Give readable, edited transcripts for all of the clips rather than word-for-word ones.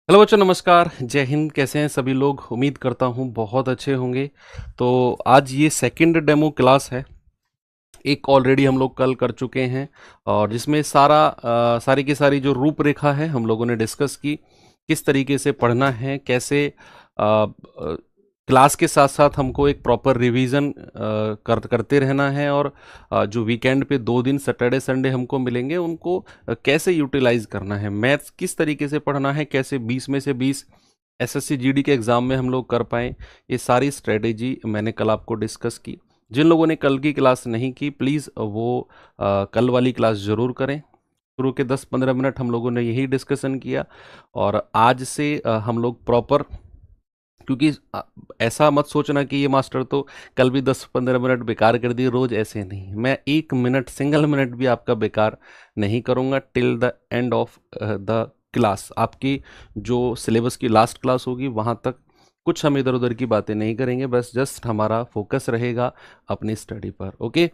Hello बच्चों, नमस्कार, जय हिंद। कैसे हैं सभी लोग? उम्मीद करता हूँ बहुत अच्छे होंगे। तो आज ये सेकंड डेमो क्लास है। एक ऑलरेडी हम लोग कल कर चुके हैं और जिसमें सारी की सारी जो रूपरेखा है हम लोगों ने डिस्कस की। किस तरीके से पढ़ना है, कैसे क्लास के साथ साथ हमको एक प्रॉपर रिवीजन करते रहना है और जो वीकेंड पे 2 दिन सैटरडे संडे हमको मिलेंगे उनको कैसे यूटिलाइज करना है, मैथ्स किस तरीके से पढ़ना है, कैसे 20 में से 20 एसएससी जीडी के एग्ज़ाम में हम लोग कर पाएँ। ये सारी स्ट्रेटेजी मैंने कल आपको डिस्कस की। जिन लोगों ने कल की क्लास नहीं की, प्लीज़ वो कल वाली क्लास ज़रूर करें। शुरू के 10-15 मिनट हम लोगों ने यही डिस्कशन किया और आज से हम लोग प्रॉपर, क्योंकि ऐसा मत सोचना कि ये मास्टर तो कल भी 10-15 मिनट बेकार कर दिए। रोज़ ऐसे नहीं, मैं 1 मिनट, सिंगल मिनट भी आपका बेकार नहीं करूँगा till the end of the class. आपकी जो सिलेबस की लास्ट क्लास होगी वहाँ तक कुछ हम इधर उधर की बातें नहीं करेंगे, बस जस्ट हमारा फोकस रहेगा अपनी स्टडी पर। ओके,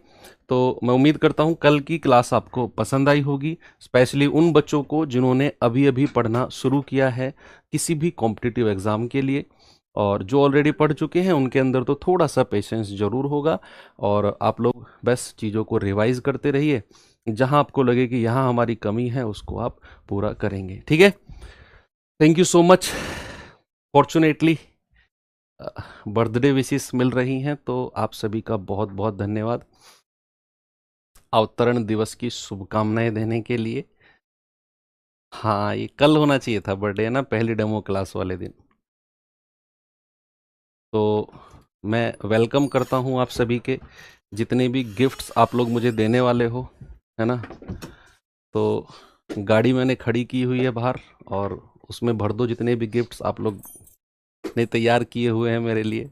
तो मैं उम्मीद करता हूँ कल की क्लास आपको पसंद आई होगी, स्पेशली उन बच्चों को जिन्होंने अभी अभी पढ़ना शुरू किया है किसी भी कॉम्पिटिटिव एग्ज़ाम के लिए। और जो ऑलरेडी पढ़ चुके हैं उनके अंदर तो थोड़ा सा पेशेंस ज़रूर होगा और आप लोग बस चीज़ों को रिवाइज करते रहिए। जहां आपको लगे कि यहाँ हमारी कमी है उसको आप पूरा करेंगे। ठीक है, thank you so much. Fortunately birthday wishes मिल रही हैं, तो आप सभी का बहुत बहुत धन्यवाद अवतरण दिवस की शुभकामनाएं देने के लिए। हाँ, ये कल होना चाहिए था बर्थडे, ना पहली डेमो क्लास वाले दिन। तो मैं वेलकम करता हूँ आप सभी के, जितने भी गिफ्ट्स आप लोग मुझे देने वाले हो, है ना। तो गाड़ी मैंने खड़ी की हुई है बाहर और उसमें भर दो जितने भी गिफ्ट्स आप लोग ने तैयार किए हुए हैं मेरे लिए।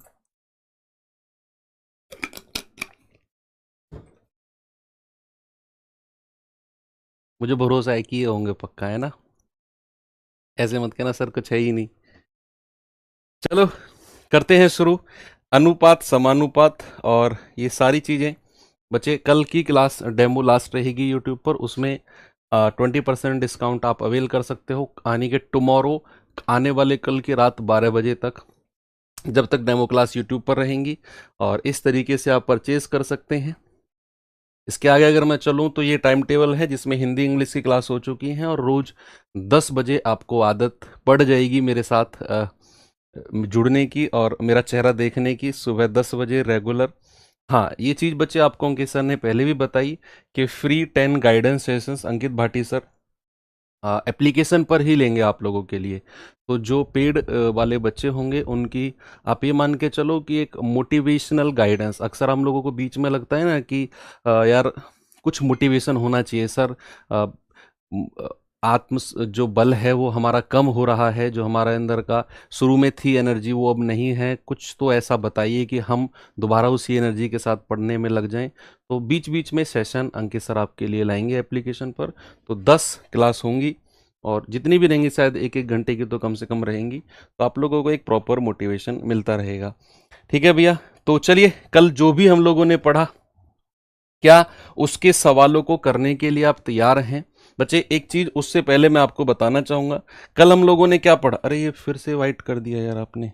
मुझे भरोसा है कि ये होंगे पक्का, है ना। ऐसे मत कहना सर कुछ है ही नहीं। चलो करते हैं शुरू। अनुपात, समानुपात और ये सारी चीज़ें। बच्चे, कल की क्लास डेमो लास्ट रहेगी यूट्यूब पर, उसमें 20% डिस्काउंट आप अवेल कर सकते हो आने के टुमारो, आने वाले कल की रात 12 बजे तक, जब तक डेमो क्लास यूट्यूब पर रहेंगी। और इस तरीके से आप परचेज कर सकते हैं। इसके आगे अगर मैं चलूँ तो ये टाइम टेबल है जिसमें हिंदी इंग्लिश की क्लास हो चुकी हैं और रोज़ 10 बजे आपको आदत पड़ जाएगी मेरे साथ जुड़ने की और मेरा चेहरा देखने की, सुबह 10 बजे रेगुलर। हाँ, ये चीज़ बच्चे आपको अंकित सर ने पहले भी बताई कि फ्री 10 गाइडेंस सेशंस अंकित भाटी सर एप्लीकेशन पर ही लेंगे आप लोगों के लिए। तो जो पेड वाले बच्चे होंगे उनकी आप ये मान के चलो कि एक मोटिवेशनल गाइडेंस। अक्सर हम लोगों को बीच में लगता है ना कि यार कुछ मोटिवेशन होना चाहिए सर। अ, म, अ, जो बल है वो हमारा कम हो रहा है, जो हमारे अंदर का शुरू में थी एनर्जी वो अब नहीं है, कुछ तो ऐसा बताइए कि हम दोबारा उसी एनर्जी के साथ पढ़ने में लग जाएं। तो बीच बीच में सेशन अंकित सर आपके लिए लाएंगे एप्लीकेशन पर। तो 10 क्लास होंगी और जितनी भी रहेंगी शायद 1-1 घंटे की तो कम से कम रहेंगी, तो आप लोगों को एक प्रॉपर मोटिवेशन मिलता रहेगा। ठीक है भैया, तो चलिए कल जो भी हम लोगों ने पढ़ा, क्या उसके सवालों को करने के लिए आप तैयार हैं? बच्चे, एक चीज उससे पहले मैं आपको बताना चाहूंगा, कल हम लोगों ने क्या पढ़ा। अरे ये फिर से वाइट कर दिया यार आपने।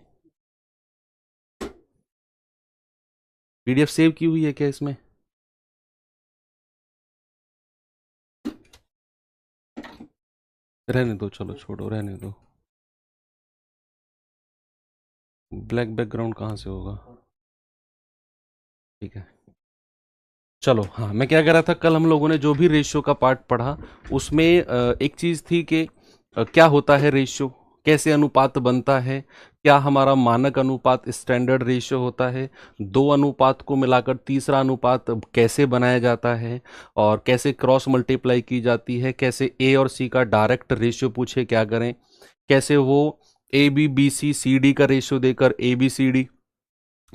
पीडीएफ सेव की हुई है क्या इसमें? रहने दो, चलो छोड़ो, रहने दो। ब्लैक बैकग्राउंड कहाँ से होगा? ठीक है, चलो। हाँ, मैं क्या कह रहा था, कल हम लोगों ने जो भी रेशियो का पार्ट पढ़ा उसमें एक चीज़ थी कि क्या होता है रेशियो, कैसे अनुपात बनता है, क्या हमारा मानक अनुपात स्टैंडर्ड रेशियो होता है, दो अनुपात को मिलाकर तीसरा अनुपात कैसे बनाया जाता है, और कैसे क्रॉस मल्टीप्लाई की जाती है, कैसे ए और सी का डायरेक्ट रेशियो पूछे क्या करें, कैसे वो A B B C C D का रेशियो देकर ABCD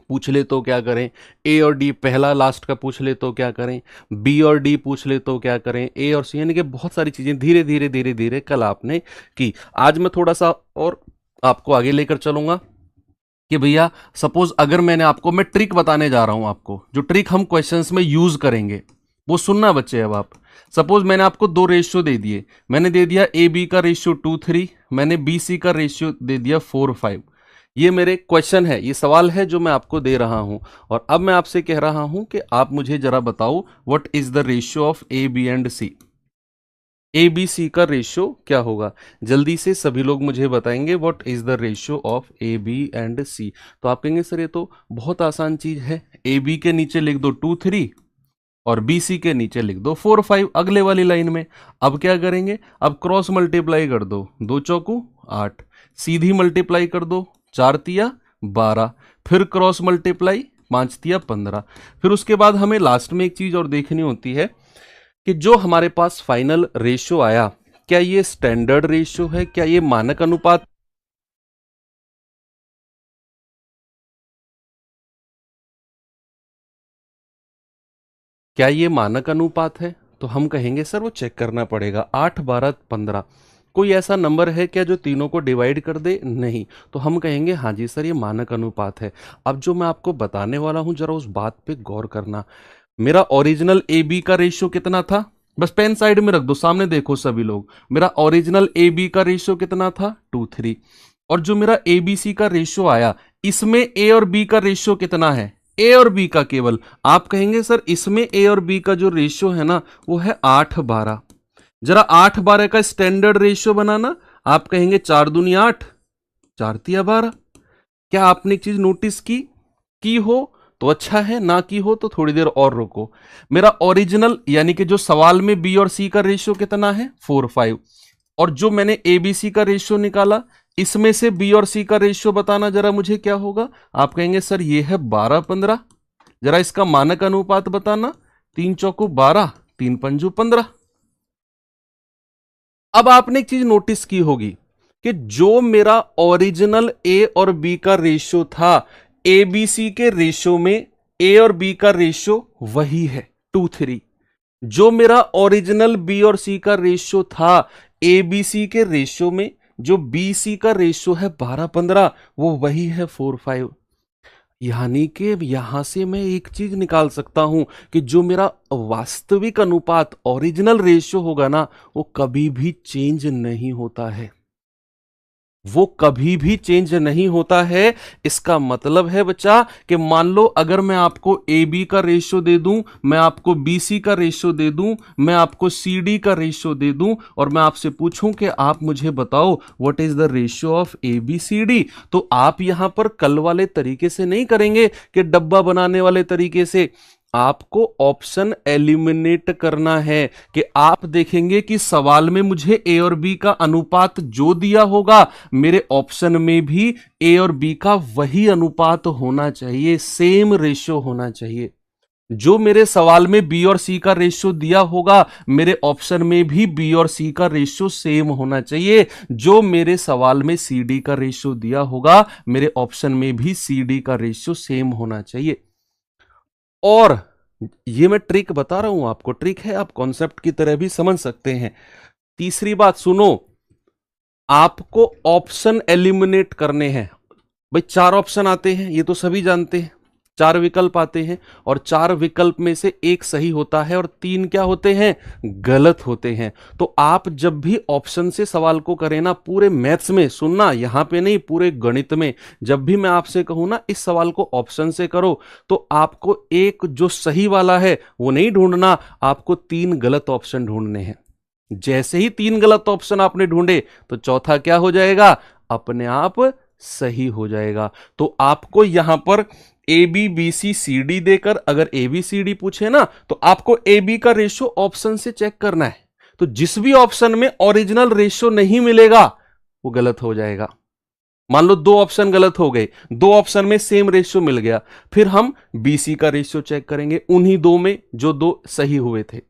पूछ ले तो क्या करें, ए और डी पहला लास्ट का पूछ ले तो क्या करें, बी और डी पूछ ले तो क्या करें, ए और सी, यानी कि बहुत सारी चीजें धीरे धीरे धीरे धीरे कल आपने की। आज मैं थोड़ा सा और आपको आगे लेकर चलूंगा कि भैया सपोज अगर मैं ट्रिक बताने जा रहा हूं आपको, जो ट्रिक हम क्वेश्चंस में यूज करेंगे वो सुनना बच्चे। अब आप सपोज मैंने आपको दो रेशियो दे दिए, मैंने दे दिया ए बी का रेशियो 2:3, मैंने बी सी का रेशियो दे दिया 4:5। ये मेरे क्वेश्चन है, ये सवाल है जो मैं आपको दे रहा हूं। और अब मैं आपसे कह रहा हूं कि आप मुझे जरा बताओ what is the ratio of A B and C. A B C का रेशियो क्या होगा? जल्दी से सभी लोग मुझे बताएंगे what is the ratio of A B and C. तो आप कहेंगे सर ये तो बहुत आसान चीज है, ए बी के नीचे लिख दो 2 3 और बी सी के नीचे लिख दो 4 5 अगले वाली लाइन में। अब क्या करेंगे? अब क्रॉस मल्टीप्लाई कर दो, 2 चौकू 8, सीधी मल्टीप्लाई कर दो, 4 तिया 12, फिर क्रॉस मल्टीप्लाई 5 तिया 15। फिर उसके बाद हमें लास्ट में एक चीज और देखनी होती है कि जो हमारे पास फाइनल रेशियो आया, क्या ये स्टैंडर्ड रेशियो है, क्या ये मानक अनुपात? क्या ये मानक अनुपात है? तो हम कहेंगे सर वो चेक करना पड़ेगा। 8 12 15 कोई ऐसा नंबर है क्या जो तीनों को डिवाइड कर दे? नहीं। तो हम कहेंगे हाँ जी सर ये मानक अनुपात है। अब जो मैं आपको बताने वाला हूं जरा उस बात पे गौर करना। मेरा ओरिजिनल ए बी का रेशियो कितना था? बस पेन साइड में रख दो, सामने देखो सभी लोग। मेरा ओरिजिनल ए बी का रेशियो कितना था? 2 3। और जो मेरा ए बी सी का रेशियो आया, इसमें ए और बी का रेशियो कितना है? ए और बी का केवल। आप कहेंगे सर इसमें ए और बी का जो रेशियो है ना वो है 8 12। जरा 8 12 का स्टैंडर्ड रेशियो बनाना। आप कहेंगे 4 दूनी 8, 4 तिया 12। क्या आपने एक चीज नोटिस की हो तो अच्छा है, ना की हो तो थोड़ी देर और रुको। मेरा ओरिजिनल यानी कि जो सवाल में बी और सी का रेशियो कितना है? 4 5। और जो मैंने ए बी सी का रेशियो निकाला, इसमें से बी और सी का रेशियो बताना जरा मुझे क्या होगा? आप कहेंगे सर ये है 12 15। जरा इसका मानक अनुपात बताना। 3 चौकू 12, 3 पंजू 15। अब आपने एक चीज नोटिस की होगी कि जो मेरा ओरिजिनल ए और बी का रेशियो था, ए बी सी के रेशियो में ए और बी का रेशियो वही है 2 3। जो मेरा ओरिजिनल बी और सी का रेशियो था, ए बी सी के रेशियो में जो बी सी का रेशियो है 12 15, वो वही है 4 5। यानी कि यहां से मैं एक चीज निकाल सकता हूं कि जो मेरा वास्तविक अनुपात ओरिजिनल रेशियो होगा ना वो कभी भी चेंज नहीं होता है। वो कभी भी चेंज नहीं होता है। इसका मतलब है बच्चा कि मान लो अगर मैं आपको ए बी का रेशियो दे दूं, मैं आपको बी सी का रेशियो दे दूं, मैं आपको सी डी का रेशियो दे दूं और मैं आपसे पूछूं कि आप मुझे बताओ what is the ratio of A B C D, तो आप यहां पर कल वाले तरीके से नहीं करेंगे कि डब्बा बनाने वाले तरीके से। आपको ऑप्शन एलिमिनेट करना है कि आप देखेंगे कि सवाल में मुझे ए और बी का अनुपात जो दिया होगा मेरे ऑप्शन में भी ए और बी का वही अनुपात होना चाहिए, सेम रेशियो होना चाहिए। जो मेरे सवाल में बी और सी का रेशियो दिया होगा मेरे ऑप्शन में भी बी और सी का रेशियो सेम होना चाहिए। जो मेरे सवाल में सी डी का रेशियो दिया होगा मेरे ऑप्शन में भी सी डी का रेशियो सेम होना चाहिए। और ये मैं ट्रिक बता रहा हूं आपको, ट्रिक है, आप कॉन्सेप्ट की तरह भी समझ सकते हैं। तीसरी बात सुनो, आपको ऑप्शन एलिमिनेट करने हैं। भाई 4 ऑप्शन आते हैं, ये तो सभी जानते हैं। 4 विकल्प आते हैं और 4 विकल्प में से एक सही होता है और 3 क्या होते हैं? गलत होते हैं। तो आप जब भी ऑप्शन से सवाल को करें ना, पूरे मैथ्स में सुनना, यहां पे नहीं पूरे गणित में, जब भी मैं आपसे कहूं ना इस सवाल को ऑप्शन से करो तो आपको एक जो सही वाला है वो नहीं ढूंढना, आपको 3 गलत ऑप्शन ढूंढने हैं। जैसे ही 3 गलत ऑप्शन आपने ढूंढे तो चौथा क्या हो जाएगा? अपने आप सही हो जाएगा। तो आपको यहां पर A B B C C D देकर अगर ए बी सी डी पूछे ना तो आपको ए बी का रेशियो ऑप्शन से चेक करना है। तो जिस भी ऑप्शन में ओरिजिनल रेशियो नहीं मिलेगा वो गलत हो जाएगा। मान लो 2 ऑप्शन गलत हो गए, 2 ऑप्शन में सेम रेशियो मिल गया, फिर हम बी सी का रेशियो चेक करेंगे उन्हीं 2 में जो 2 सही हुए थे।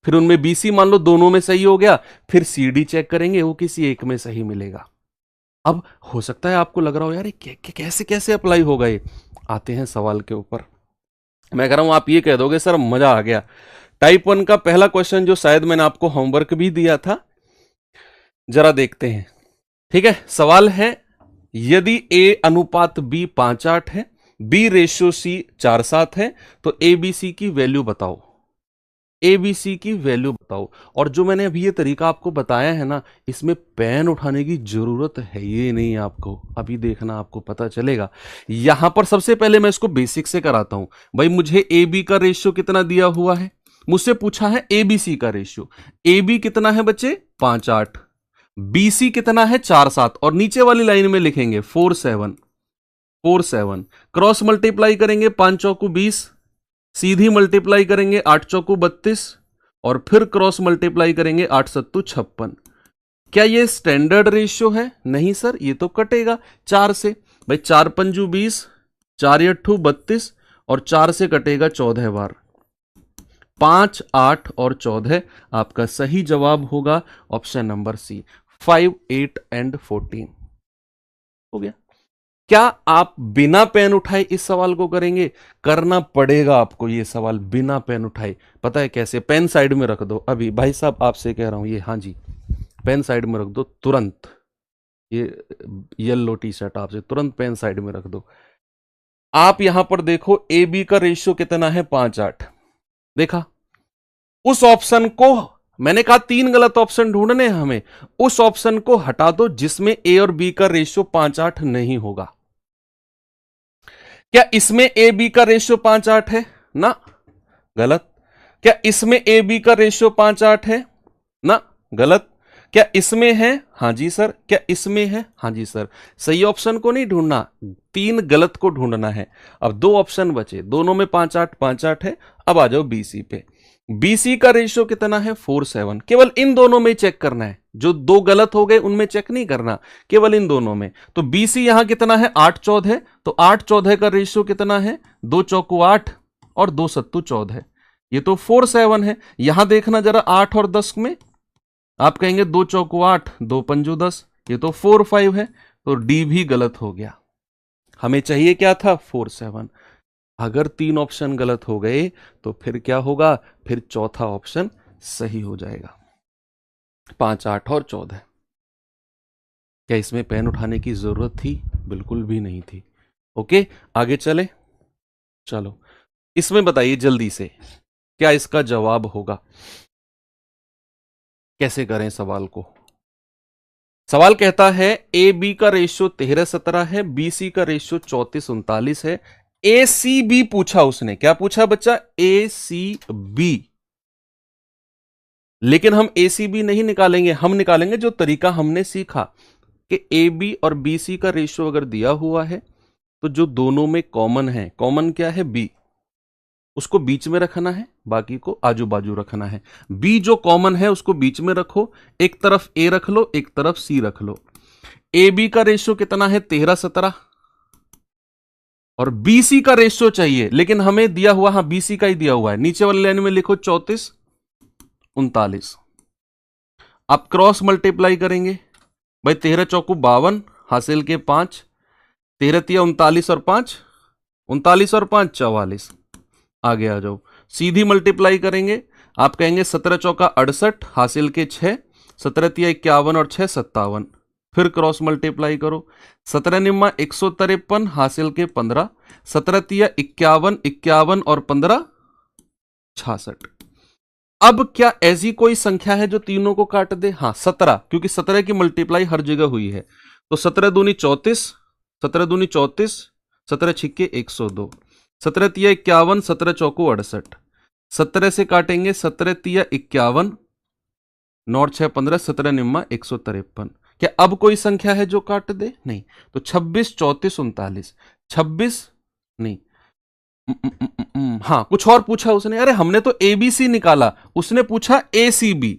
फिर उनमें बी सी मान लो दोनों में सही हो गया, फिर सी डी चेक करेंगे, वो किसी एक में सही मिलेगा। अब हो सकता है आपको लग रहा हो यार ये कैसे कैसे अप्लाई होगा ये। आते हैं सवाल के ऊपर। मैं कह रहा हूं आप ये कह दोगे सर मजा आ गया। टाइप 1 का पहला क्वेश्चन जो शायद मैंने आपको होमवर्क भी दिया था, जरा देखते हैं। ठीक है, सवाल है यदि ए अनुपात बी 5 8 है, बी रेशियो सी 4 7 है, तो ए बी सी की वैल्यू बताओ। ए बी सी की वैल्यू बताओ। और जो मैंने अभी ये तरीका आपको बताया है ना, इसमें पेन उठाने की जरूरत है ये नहीं आपको, अभी देखना आपको पता चलेगा। यहां पर सबसे पहले मैं इसको बेसिक से कराता हूं। भाई मुझे ए बी का रेशियो कितना दिया हुआ है, मुझसे पूछा है ए बी सी का रेशियो। ए बी कितना है बच्चे 5 8, बी सी कितना है 4 7, और नीचे वाली लाइन में लिखेंगे 4 7 4 7, क्रॉस मल्टीप्लाई करेंगे 5 चौकू 20, सीधी मल्टीप्लाई करेंगे 8 चौकू 32, और फिर क्रॉस मल्टीप्लाई करेंगे 8 सत्तू 56। क्या ये स्टैंडर्ड रेशियो है? नहीं सर, ये तो कटेगा 4 से। भाई 4 पंजू 20, 4 अट्ठू 32, और 4 से कटेगा 14 बार। 5 8 और 14 आपका सही जवाब होगा ऑप्शन नंबर सी, 5 8 एंड 14 हो गया। क्या आप बिना पेन उठाए इस सवाल को करेंगे? करना पड़ेगा आपको ये सवाल बिना पेन उठाए। पता है कैसे? पेन साइड में रख दो अभी, भाई साहब आपसे कह रहा हूं ये, हाँ जी पेन साइड में रख दो तुरंत। ये येलो टी शर्ट आपसे तुरंत पेन साइड में रख दो। आप यहां पर देखो ए बी का रेशियो कितना है 5 8, देखा? उस ऑप्शन को, मैंने कहा 3 गलत ऑप्शन ढूंढने हैं हमें, उस ऑप्शन को हटा दो जिसमें ए और बी का रेशियो 5 8 नहीं होगा। क्या इसमें ए बी का रेशियो 5 8 है? ना, गलत। क्या इसमें ए बी का रेशियो 5 8 है? ना, गलत। क्या इसमें है? हां जी सर। क्या इसमें है? हां जी सर। सही ऑप्शन को नहीं ढूंढना, 3 गलत को ढूंढना है। अब 2 ऑप्शन बचे, दोनों में 5 8 है। अब आ जाओ बीसी पे। बीसी का रेशियो कितना है 4 7। केवल इन दोनों में चेक करना है, जो 2 गलत हो गए उनमें चेक नहीं करना, केवल इन दोनों में। तो बीसी यहां कितना है 8 14, तो 8 14 का रेशियो कितना है 2 चौकू 8 और 2 सत्तू 14। ये तो 4 7 है। यहां देखना जरा 8 और 10 में, आप कहेंगे 2 चौकू 8 2 पंजू 10, ये तो 4 5 है। तो डी भी गलत हो गया। हमें चाहिए क्या था 4 7। अगर 3 ऑप्शन गलत हो गए तो फिर क्या होगा? फिर चौथा ऑप्शन सही हो जाएगा, 5 8 और 14। क्या इसमें पेन उठाने की जरूरत थी? बिल्कुल भी नहीं थी। ओके, आगे चले। चलो इसमें बताइए जल्दी से क्या इसका जवाब होगा। कैसे करें सवाल को? सवाल कहता है ए बी का रेशियो 13 17 है, बी सी का रेशियो 34 39 है। ए सी बी पूछा उसने। क्या पूछा बच्चा? ए सी बी। लेकिन हम ए सी बी नहीं निकालेंगे, हम निकालेंगे जो तरीका हमने सीखा कि ए बी और बी सी का रेशियो अगर दिया हुआ है तो जो दोनों में कॉमन है, कॉमन क्या है? बी, उसको बीच में रखना है, बाकी को आजू बाजू रखना है। बी जो कॉमन है उसको बीच में रखो, एक तरफ ए रख लो, एक तरफ सी रख लो। ए बी का रेशियो कितना है 13 17, और बीसी का रेशियो चाहिए, लेकिन हमें दिया हुआ, हाँ बीसी का ही दिया हुआ है, नीचे वाली लाइन में लिखो 34 39। आप क्रॉस मल्टीप्लाई करेंगे, भाई 13 चौकू 52, हासिल के 5, 13 तिया 39 और 5 39 और 5 44। आगे आ जाओ, सीधी मल्टीप्लाई करेंगे, आप कहेंगे 17 चौका 68, हासिल के 6, 17 तिया 51 और 6 57। फिर क्रॉस मल्टीप्लाई करो, 17 निम्मा 153, हासिल के 15, 17 तिया 51 51 और 15 66। अब क्या ऐसी कोई संख्या है जो तीनों को काट दे? हाँ 17, क्योंकि 17 की मल्टीप्लाई हर जगह हुई है। तो 17 दूनी 34, 17 दूनी 34, 17 छिक्के 102, 17 तिया 51, 17 चौको 68। 17 से काटेंगे, 17 तिया 51, 9 6 15, 17 निम्मा 153। क्या अब कोई संख्या है जो काट दे? नहीं। तो 26 34 39, 26 नहीं, हाँ कुछ और पूछा उसने। अरे हमने तो ए बी सी निकाला, उसने पूछा ए सी बी।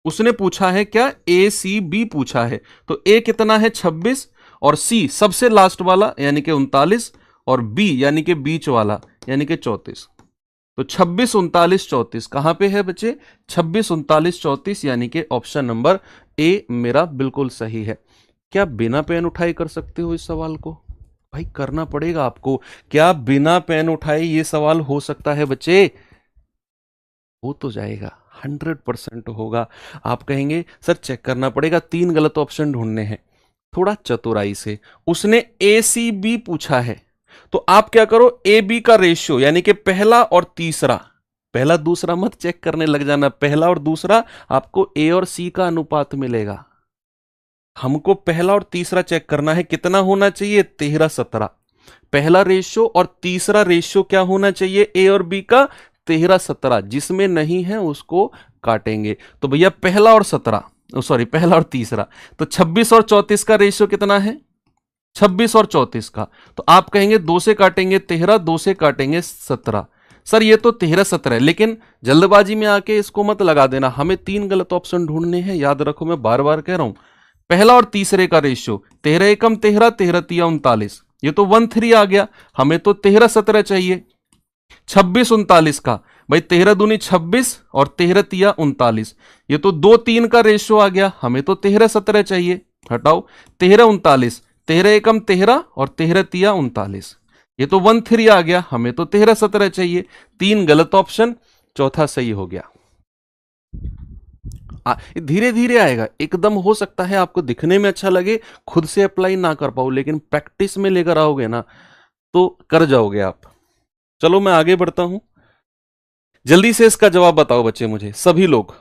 उसने पूछा है क्या? ए सी बी पूछा है। तो ए कितना है 26, और सी सबसे लास्ट वाला यानी कि 39, और बी यानी कि बीच वाला यानी कि 34। तो 26 39 34 कहां पे है बच्चे? 26 39 34 यानी कि ऑप्शन नंबर ए मेरा बिल्कुल सही है। क्या बिना पेन उठाए कर सकते हो इस सवाल को? भाई करना पड़ेगा आपको। क्या बिना पेन उठाए ये सवाल हो सकता है बच्चे? हो तो जाएगा, 100% होगा। आप कहेंगे सर चेक करना पड़ेगा, 3 गलत ऑप्शन ढूंढने हैं। थोड़ा चतुराई से, उसने ए सी बी पूछा है, तो आप क्या करो, ए बी का रेशियो यानी कि पहला और तीसरा पहला दूसरा मत चेक करने लग जाना, पहला और दूसरा आपको ए और सी का अनुपात मिलेगा। हमको पहला और तीसरा चेक करना है, कितना होना चाहिए 13-17। पहला रेशियो और तीसरा रेशियो क्या होना चाहिए ए और बी का 13-17, जिसमें नहीं है उसको काटेंगे। तो भैया पहला और 17, सॉरी पहला और तीसरा, तो 26 और 34 का रेशियो कितना है 26 और 34 का, तो आप कहेंगे 2 से काटेंगे 13, 2 से काटेंगे 17। सर ये तो 13-17 है, लेकिन जल्दबाजी में आके इसको मत लगा देना, हमें 3 गलत ऑप्शन ढूंढने हैं, याद रखो मैं बार बार कह रहा हूं। पहला और तीसरे का रेशियो 13 एकम 13, 13 तिया 39, ये तो 1-3 आ गया, हमें तो 13-17 चाहिए। 26-39 का, भाई 13 दूनी 26 और 13 तिया 39, ये तो 2-3 का रेशियो आ गया, हमें तो 13-17 चाहिए। हटाओ 13-39, 13 एकम 13 और 13 तिया 39, ये तो 1-3 आ गया, हमें तो 13-17 चाहिए। 3 गलत ऑप्शन, चौथा सही हो गया। धीरे धीरे आएगा, एकदम हो सकता है आपको दिखने में अच्छा लगे, खुद से अप्लाई ना कर पाओ, लेकिन प्रैक्टिस में लेकर आओगे ना तो कर जाओगे आप। चलो मैं आगे बढ़ता हूं, जल्दी से इसका जवाब बताओ बच्चे मुझे, सभी लोग।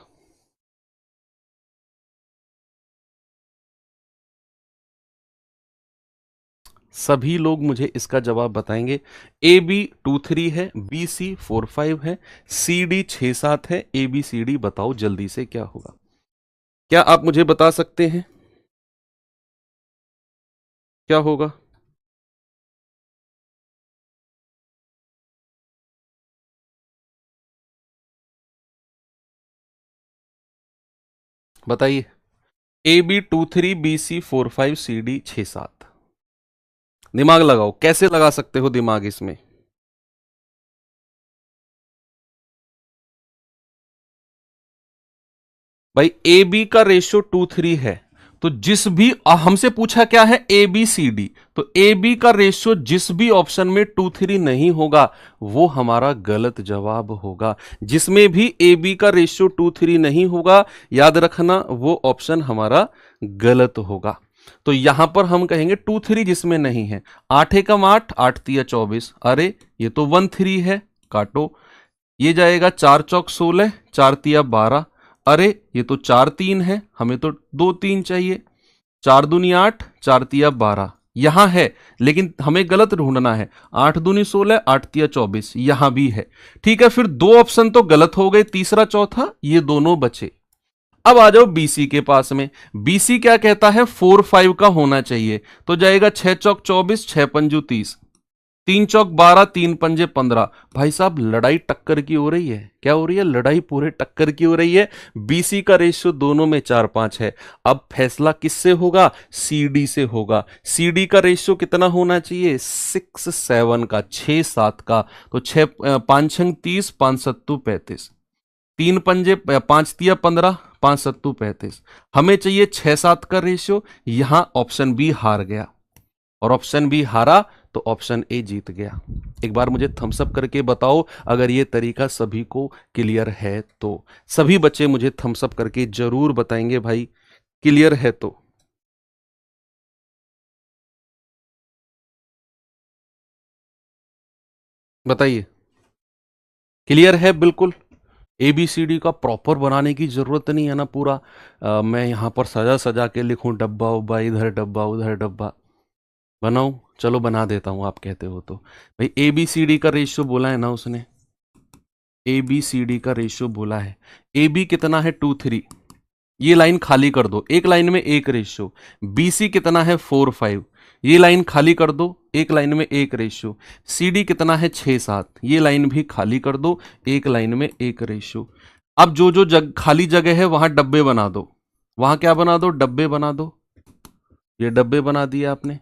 सभी लोग मुझे इसका जवाब बताएंगे। ए बी 2-3 है, बी सी 4-5 है, सी डी 6-7 है, ए बी सी डी बताओ जल्दी से क्या होगा। क्या आप मुझे बता सकते हैं क्या होगा? बताइए। A B 2-3, B C 4-5, C D 6-7। दिमाग लगाओ, कैसे लगा सकते हो दिमाग इसमें? भाई ए बी का रेशियो 2-3 है, तो जिस भी हमसे पूछा क्या है ए बी सी डी, तो ए बी का रेशियो जिस भी ऑप्शन में 2-3 नहीं होगा वो हमारा गलत जवाब होगा। जिसमें भी ए बी का रेशियो 2-3 नहीं होगा, याद रखना वो ऑप्शन हमारा गलत होगा। तो यहां पर हम कहेंगे 2-3 जिसमें नहीं है। 8 एकम 8, 8 तिया 24, अरे ये तो 1-3 है, काटो। ये जाएगा 4 चौक 16, 4 तिया 12, अरे ये तो 4-3 है, हमें तो 2-3 चाहिए। 4 दूनी 8, 4 तिया 12, यहां है लेकिन हमें गलत ढूंढना है। 8 दूनी 16, 8 तिया 24, यहां भी है। ठीक है, फिर 2 ऑप्शन तो गलत हो गए, तीसरा चौथा ये दोनों बचे। अब आ जाओ बीसी के पास में। बीसी क्या कहता है 4-5 का होना चाहिए, तो जाएगा 6 चौक 24, 6 पंजू 30, 3 चौक 12, 3 पंजे 15। भाई साहब लड़ाई टक्कर की हो रही है, क्या हो रही है? लड़ाई पूरे टक्कर की हो रही है। बीसी का रेशियो दोनों में 4-5 है। अब फैसला किससे होगा? सीडी से होगा। सीडी का रेशियो कितना होना चाहिए? 6-7 का, 6-7 का। तो 6 5 छंग 30, 5 सत्तू 35, 3 पंजे 5 तिया 15, 5 सत्तू 35। हमें चाहिए 6-7 का रेशियो। यहां ऑप्शन बी हार गया, और ऑप्शन बी हारा तो ऑप्शन ए जीत गया। एक बार मुझे थम्स अप करके बताओ अगर ये तरीका सभी को क्लियर है तो। सभी बच्चे मुझे थम्स अप करके जरूर बताएंगे भाई क्लियर है तो। बताइए, क्लियर है बिल्कुल। ABCD का प्रॉपर बनाने की जरूरत नहीं है ना पूरा। मैं यहां पर सजा सजा के लिखूं डब्बा उब्बा, इधर डब्बा उधर डब्बा, बनाऊं? चलो बना देता हूं, आप कहते हो तो। भाई ABCD का रेशियो बोला है ना उसने, ABCD का रेशियो बोला है। AB कितना है 2-3, ये लाइन खाली कर दो, एक लाइन में एक रेशियो। BC कितना है 4-5, ये लाइन खाली कर दो, एक लाइन में एक रेशियो। CD कितना है 6-7, ये लाइन भी खाली कर दो, एक लाइन में एक रेशियो। अब जो जो खाली जगह है वहां डब्बे बना दो, वहां क्या बना दो? डब्बे बना दो। ये डब्बे बना दिए आपने,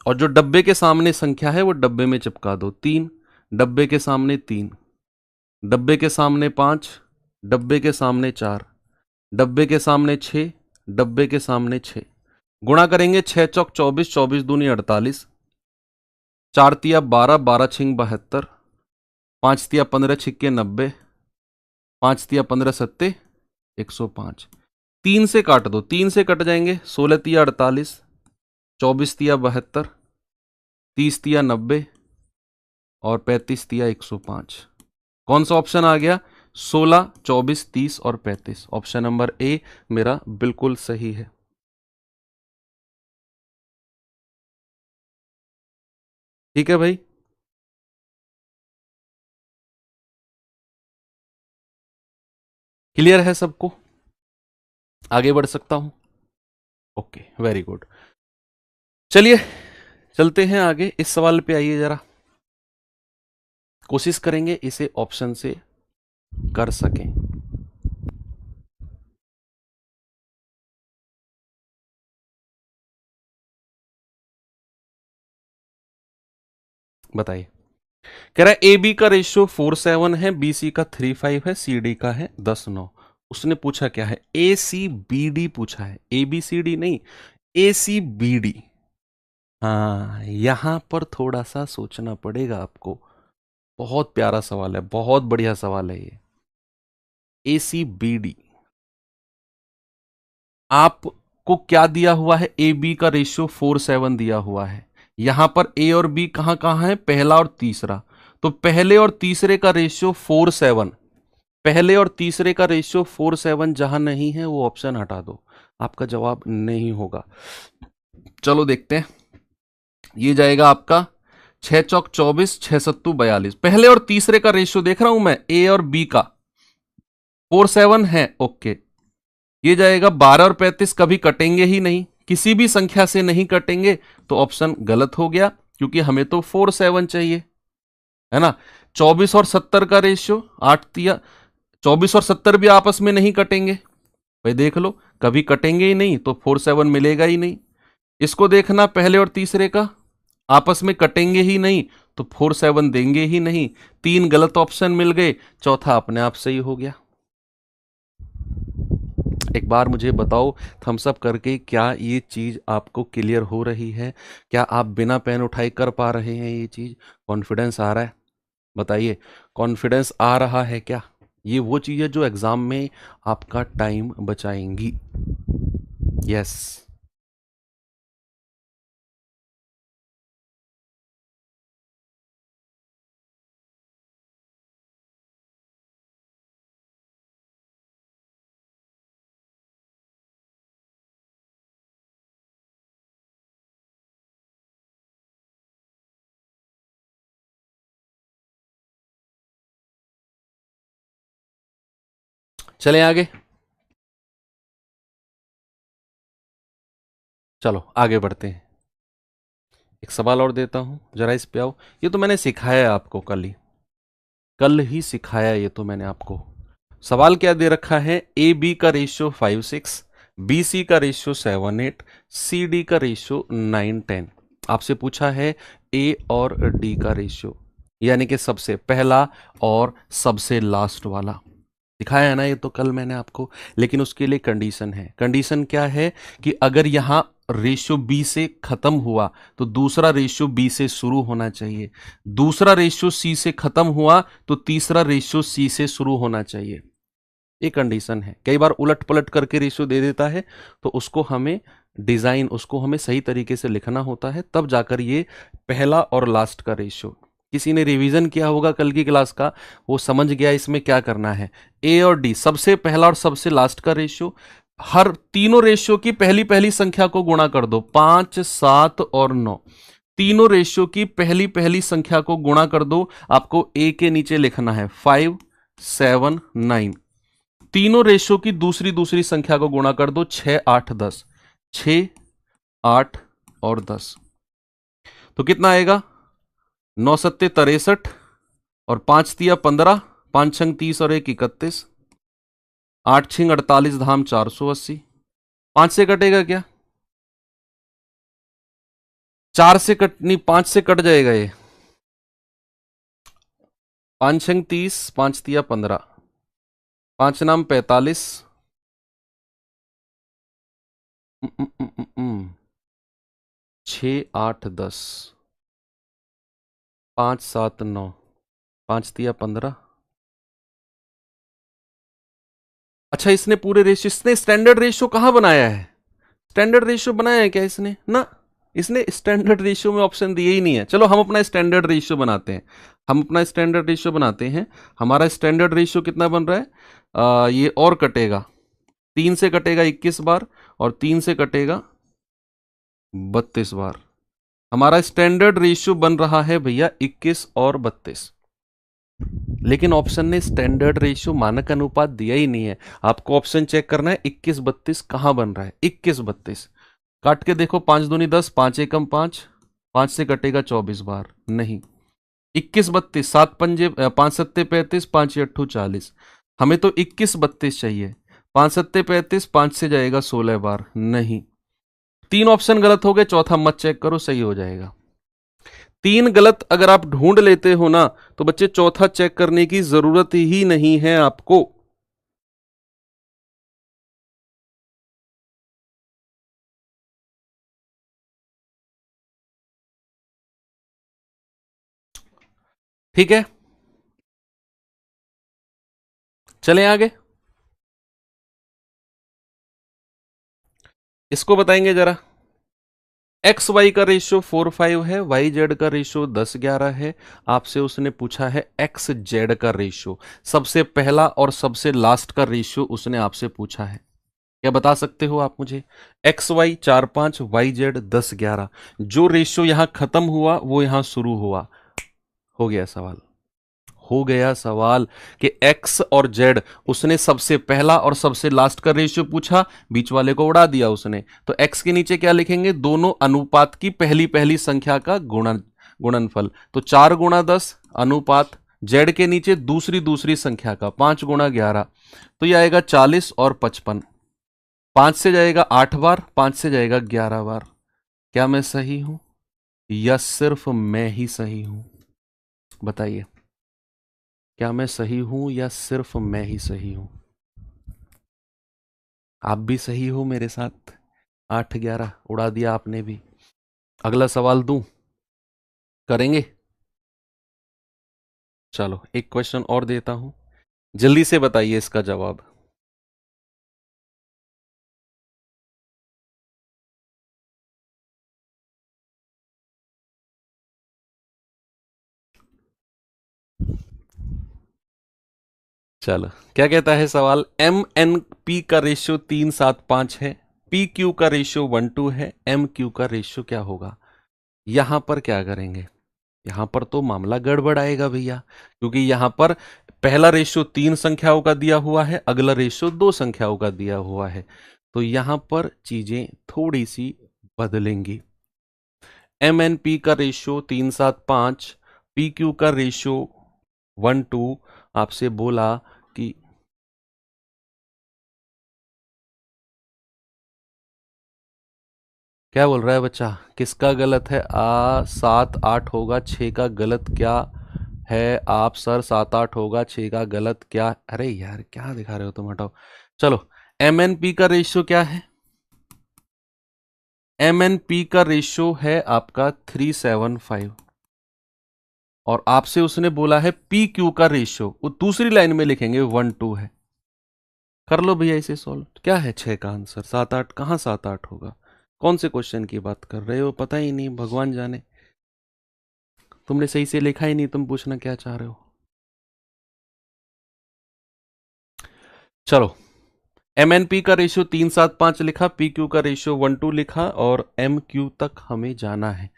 और जो डब्बे के सामने संख्या है वो डब्बे में चिपका दो। 3 डब्बे के सामने 3, डब्बे के सामने 5, डब्बे के सामने 4, डब्बे के सामने 6, डब्बे के सामने 6। गुणा करेंगे 6 चौक 24, 24 दूनी 48, 4 तिया 12, 12 छिंग 72, 5 तिया 15 छिक्के 90, 5 तिया 15 सत्ते 105। 3 से काट दो, 3 से कट जाएंगे। 16 तिया 48, 24 तिया 72, 30 तिया 90 और 35 तिया 105। कौन सा ऑप्शन आ गया? 16, 24, 30 और 35। ऑप्शन नंबर ए मेरा बिल्कुल सही है। ठीक है भाई, क्लियर है सबको? आगे बढ़ सकता हूं? Okay, very good. चलिए चलते हैं आगे। इस सवाल पे आइए जरा, कोशिश करेंगे इसे ऑप्शन से कर सकें। बताइए। कह रहा है ए बी का रेशियो 4:7 है, बी सी का 3:5 है, सी डी का है 10:9। उसने पूछा क्या है? ए सी बी डी पूछा है, ए बी सी डी नहीं, ए सी बी डी। हाँ, यहां पर थोड़ा सा सोचना पड़ेगा आपको। बहुत प्यारा सवाल है, बहुत बढ़िया सवाल है ये। ए सी बी डी, आपको क्या दिया हुआ है? ए बी का रेशियो 4:7 दिया हुआ है। यहां पर ए और बी कहां कहां है? पहला और तीसरा। तो पहले और तीसरे का रेशियो 4:7, पहले और तीसरे का रेशियो 4:7 जहां नहीं है वो ऑप्शन हटा दो, आपका जवाब नहीं होगा। चलो देखते हैं, ये जाएगा आपका 6 चौक 24, 6 सत्तू 42। पहले और तीसरे का रेशियो देख रहा हूं मैं, ए और बी का 4:7 है, ओके। ये जाएगा 12 और 35 कभी कटेंगे ही नहीं, किसी भी संख्या से नहीं कटेंगे, तो ऑप्शन गलत हो गया, क्योंकि हमें तो 4:7 चाहिए, है ना। 24 और 70 का रेशियो 8 तिया, 24 और 70 भी आपस में नहीं कटेंगे, भाई देख लो, कभी कटेंगे ही नहीं, तो 4:7 मिलेगा ही नहीं। इसको देखना, पहले और तीसरे का आपस में कटेंगे ही नहीं, तो 4:7 देंगे ही नहीं। तीन गलत ऑप्शन मिल गए, चौथा अपने आप सही हो गया। एक बार मुझे बताओ थम्स अप करके, क्या ये चीज आपको क्लियर हो रही है? क्या आप बिना पेन उठाए कर पा रहे हैं ये चीज? कॉन्फिडेंस आ रहा है? बताइए, कॉन्फिडेंस आ रहा है क्या? ये वो चीज है जो एग्जाम में आपका टाइम बचाएंगी। यस। चलें आगे, चलो आगे बढ़ते हैं। एक सवाल और देता हूं, जरा इस पे आओ। ये तो मैंने सिखाया है आपको, कल ही सिखाया ये तो मैंने आपको। सवाल क्या दे रखा है? ए बी का रेशियो 5:6, बी सी का रेशियो 7:8, सी डी का रेशियो 9:10। आपसे पूछा है ए और डी का रेशियो, यानी कि सबसे पहला और सबसे लास्ट वाला। दिखाया है ना ये तो कल मैंने आपको, लेकिन उसके लिए कंडीशन है। कंडीशन क्या है? कि अगर यहां रेशियो बी से खत्म हुआ तो दूसरा रेशियो बी से शुरू होना चाहिए, दूसरा रेशियो सी से खत्म हुआ तो तीसरा रेशियो सी से शुरू होना चाहिए। ये कंडीशन है। कई बार उलट पलट करके रेशियो दे देता है, तो उसको हमें डिजाइन, उसको हमें सही तरीके से लिखना होता है, तब जाकर ये पहला और लास्ट का रेशियो। किसी ने रिवीजन किया होगा कल की क्लास का, वो समझ गया इसमें क्या करना है। ए और डी, सबसे पहला और सबसे लास्ट का रेशियो, हर तीनों रेशियो की पहली पहली संख्या को गुणा कर दो, 5, 7 और 9। तीनों रेशियो की पहली पहली संख्या को गुणा कर दो, आपको ए के नीचे लिखना है 5, 7, 9। तीनों रेशियो की दूसरी दूसरी संख्या को गुणा कर दो, 6, 8, 10। 6, 8 और 10, तो कितना आएगा? 9 सत्ते 63 और 5 तिया 15, 5 छंग 30 और 1 31, 8 छिंग 48 धाम 480। 5 से कटेगा क्या? 4 से कट नहीं, 5 से कट जाएगा ये। 5 छंग 30, 5 तिया 15, 5 नाम 45, 6, 8, 10, 5, 7, 9, 5 तिया 15। अच्छा, इसने पूरे रेशियो, इसने स्टैंडर्ड रेशियो कहां बनाया है? स्टैंडर्ड रेशियो बनाया है क्या इसने? ना, इसने स्टैंडर्ड रेशियो में ऑप्शन दिए ही नहीं है। चलो हम अपना स्टैंडर्ड रेशियो बनाते हैं, हम अपना स्टैंडर्ड रेशियो बनाते हैं। हमारा स्टैंडर्ड रेशियो कितना बन रहा है? ये और कटेगा, 3 से कटेगा 21 बार और 3 से कटेगा 32 बार। हमारा स्टैंडर्ड रेशियो बन रहा है भैया 21 और 32। लेकिन ऑप्शन ने स्टैंडर्ड रेशियो मानक अनुपात दिया ही नहीं है। आपको ऑप्शन चेक करना है 21-32 कहां बन रहा है। 21-32 काट के देखो, 5 दूनी 10, 5 एकम 5, 5 से कटेगा 24 बार, नहीं। 21-32, 7 पंजे 5 सत्ते 35, 5 अट्ठू 40। हमें तो 21-32 चाहिए। 5 सत्ते 35, 5 से जाएगा 16 बार, नहीं। 3 ऑप्शन गलत हो गए, चौथा मत चेक करो, सही हो जाएगा। 3 गलत अगर आप ढूंढ लेते हो ना, तो बच्चे चौथा चेक करने की जरूरत ही नहीं है आपको। ठीक है, चलें आगे। इसको बताएंगे जरा। एक्स वाई का रेशियो 4-5 है, वाई जेड का रेशियो 10-11 है। आपसे उसने पूछा है एक्स जेड का रेशियो, सबसे पहला और सबसे लास्ट का रेशियो उसने आपसे पूछा है। क्या बता सकते हो आप मुझे? एक्स वाई 4-5, वाई जेड 10-11, जो रेशियो यहां खत्म हुआ वो यहां शुरू हुआ। हो गया सवाल, हो गया सवाल कि एक्स और जेड, उसने सबसे पहला और सबसे लास्ट का रेशियो पूछा, बीच वाले को उड़ा दिया उसने। तो एक्स के नीचे क्या लिखेंगे? दोनों अनुपात की पहली पहली संख्या का गुणनफल। तो 4 × 10 अनुपात, जेड के नीचे दूसरी दूसरी संख्या का 5 × 11, तो यह आएगा 40 और 55। 5 से जाएगा 8 बार, 5 से जाएगा 11 बार। क्या मैं सही हूं या सिर्फ मैं ही सही हूं? बताइए, क्या मैं सही हूं या सिर्फ मैं ही सही हूं? आप भी सही हो मेरे साथ। 8-11 उड़ा दिया आपने भी। अगला सवाल दूं? करेंगे? चलो एक क्वेश्चन और देता हूं, जल्दी से बताइए इसका जवाब। चलो, क्या कहता है सवाल? एम एन पी का रेशियो 3-7-5 है, पी क्यू का रेशियो 1-2 है, एम क्यू का रेशियो क्या होगा? यहां पर क्या करेंगे? यहां पर तो मामला गड़बड़ आएगा भैया, क्योंकि यहां पर पहला रेशियो 3 संख्याओं का दिया हुआ है, अगला रेशियो 2 संख्याओं का दिया हुआ है। तो यहां पर चीजें थोड़ी सी बदलेंगी। एम एन पी का रेशियो 3-7-5, पी क्यू का रेशियो 1-2। आपसे बोला कि क्या बोल रहा है बच्चा? किसका गलत है? 7-8 होगा, 6 का गलत क्या है? आप सर 7-8 होगा, 6 का गलत क्या? अरे यार क्या दिखा रहे हो तुम, हटाओ। चलो, एम एन पी का रेशियो क्या है? एम एन पी का रेशियो है आपका 3-7-5, और आपसे उसने बोला है पी क्यू का रेशियो, वो दूसरी लाइन में लिखेंगे 1-2 है। कर लो भैया इसे सॉल्व। क्या है 6 का आंसर? 7-8 कहां 7-8 होगा? कौन से क्वेश्चन की बात कर रहे हो? पता ही नहीं, भगवान जाने। तुमने सही से लिखा ही नहीं, तुम पूछना क्या चाह रहे हो? चलो, एम एन पी का रेशियो 3-7-5 लिखा, पी क्यू का रेशियो 1-2 लिखा, और एम क्यू तक हमें जाना है।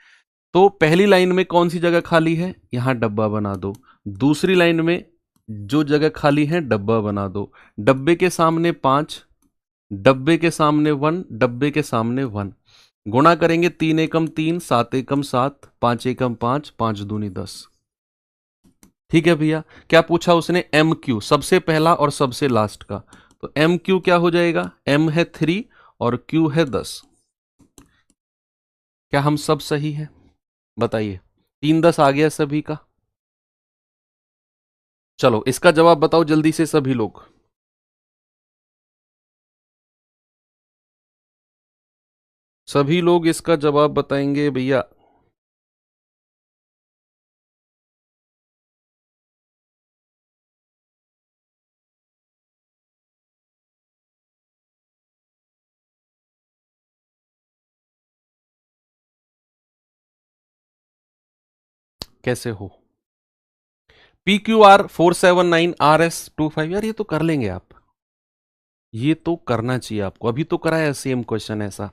तो पहली लाइन में कौन सी जगह खाली है? यहां डब्बा बना दो। दूसरी लाइन में जो जगह खाली है डब्बा बना दो। डब्बे के सामने 5, डब्बे के सामने 1, डब्बे के सामने 1। गुणा करेंगे, 3 एकम 3, 7 एकम 7, 5 एकम 5, 5 दूनी 10। ठीक है भैया। क्या पूछा उसने? एम क्यू, सबसे पहला और सबसे लास्ट का। तो एम क्यू क्या हो जाएगा? एम है 3 और क्यू है 10। क्या हम सब सही है? बताइए, 3-10 आ गया सभी का। चलो इसका जवाब बताओ जल्दी से सभी लोग। सभी लोग इसका जवाब बताएंगे भैया। कैसे हो। PQR 479 RS25, यार ये तो कर लेंगे आप, ये तो करना चाहिए आपको, अभी तो कराया सेम क्वेश्चन ऐसा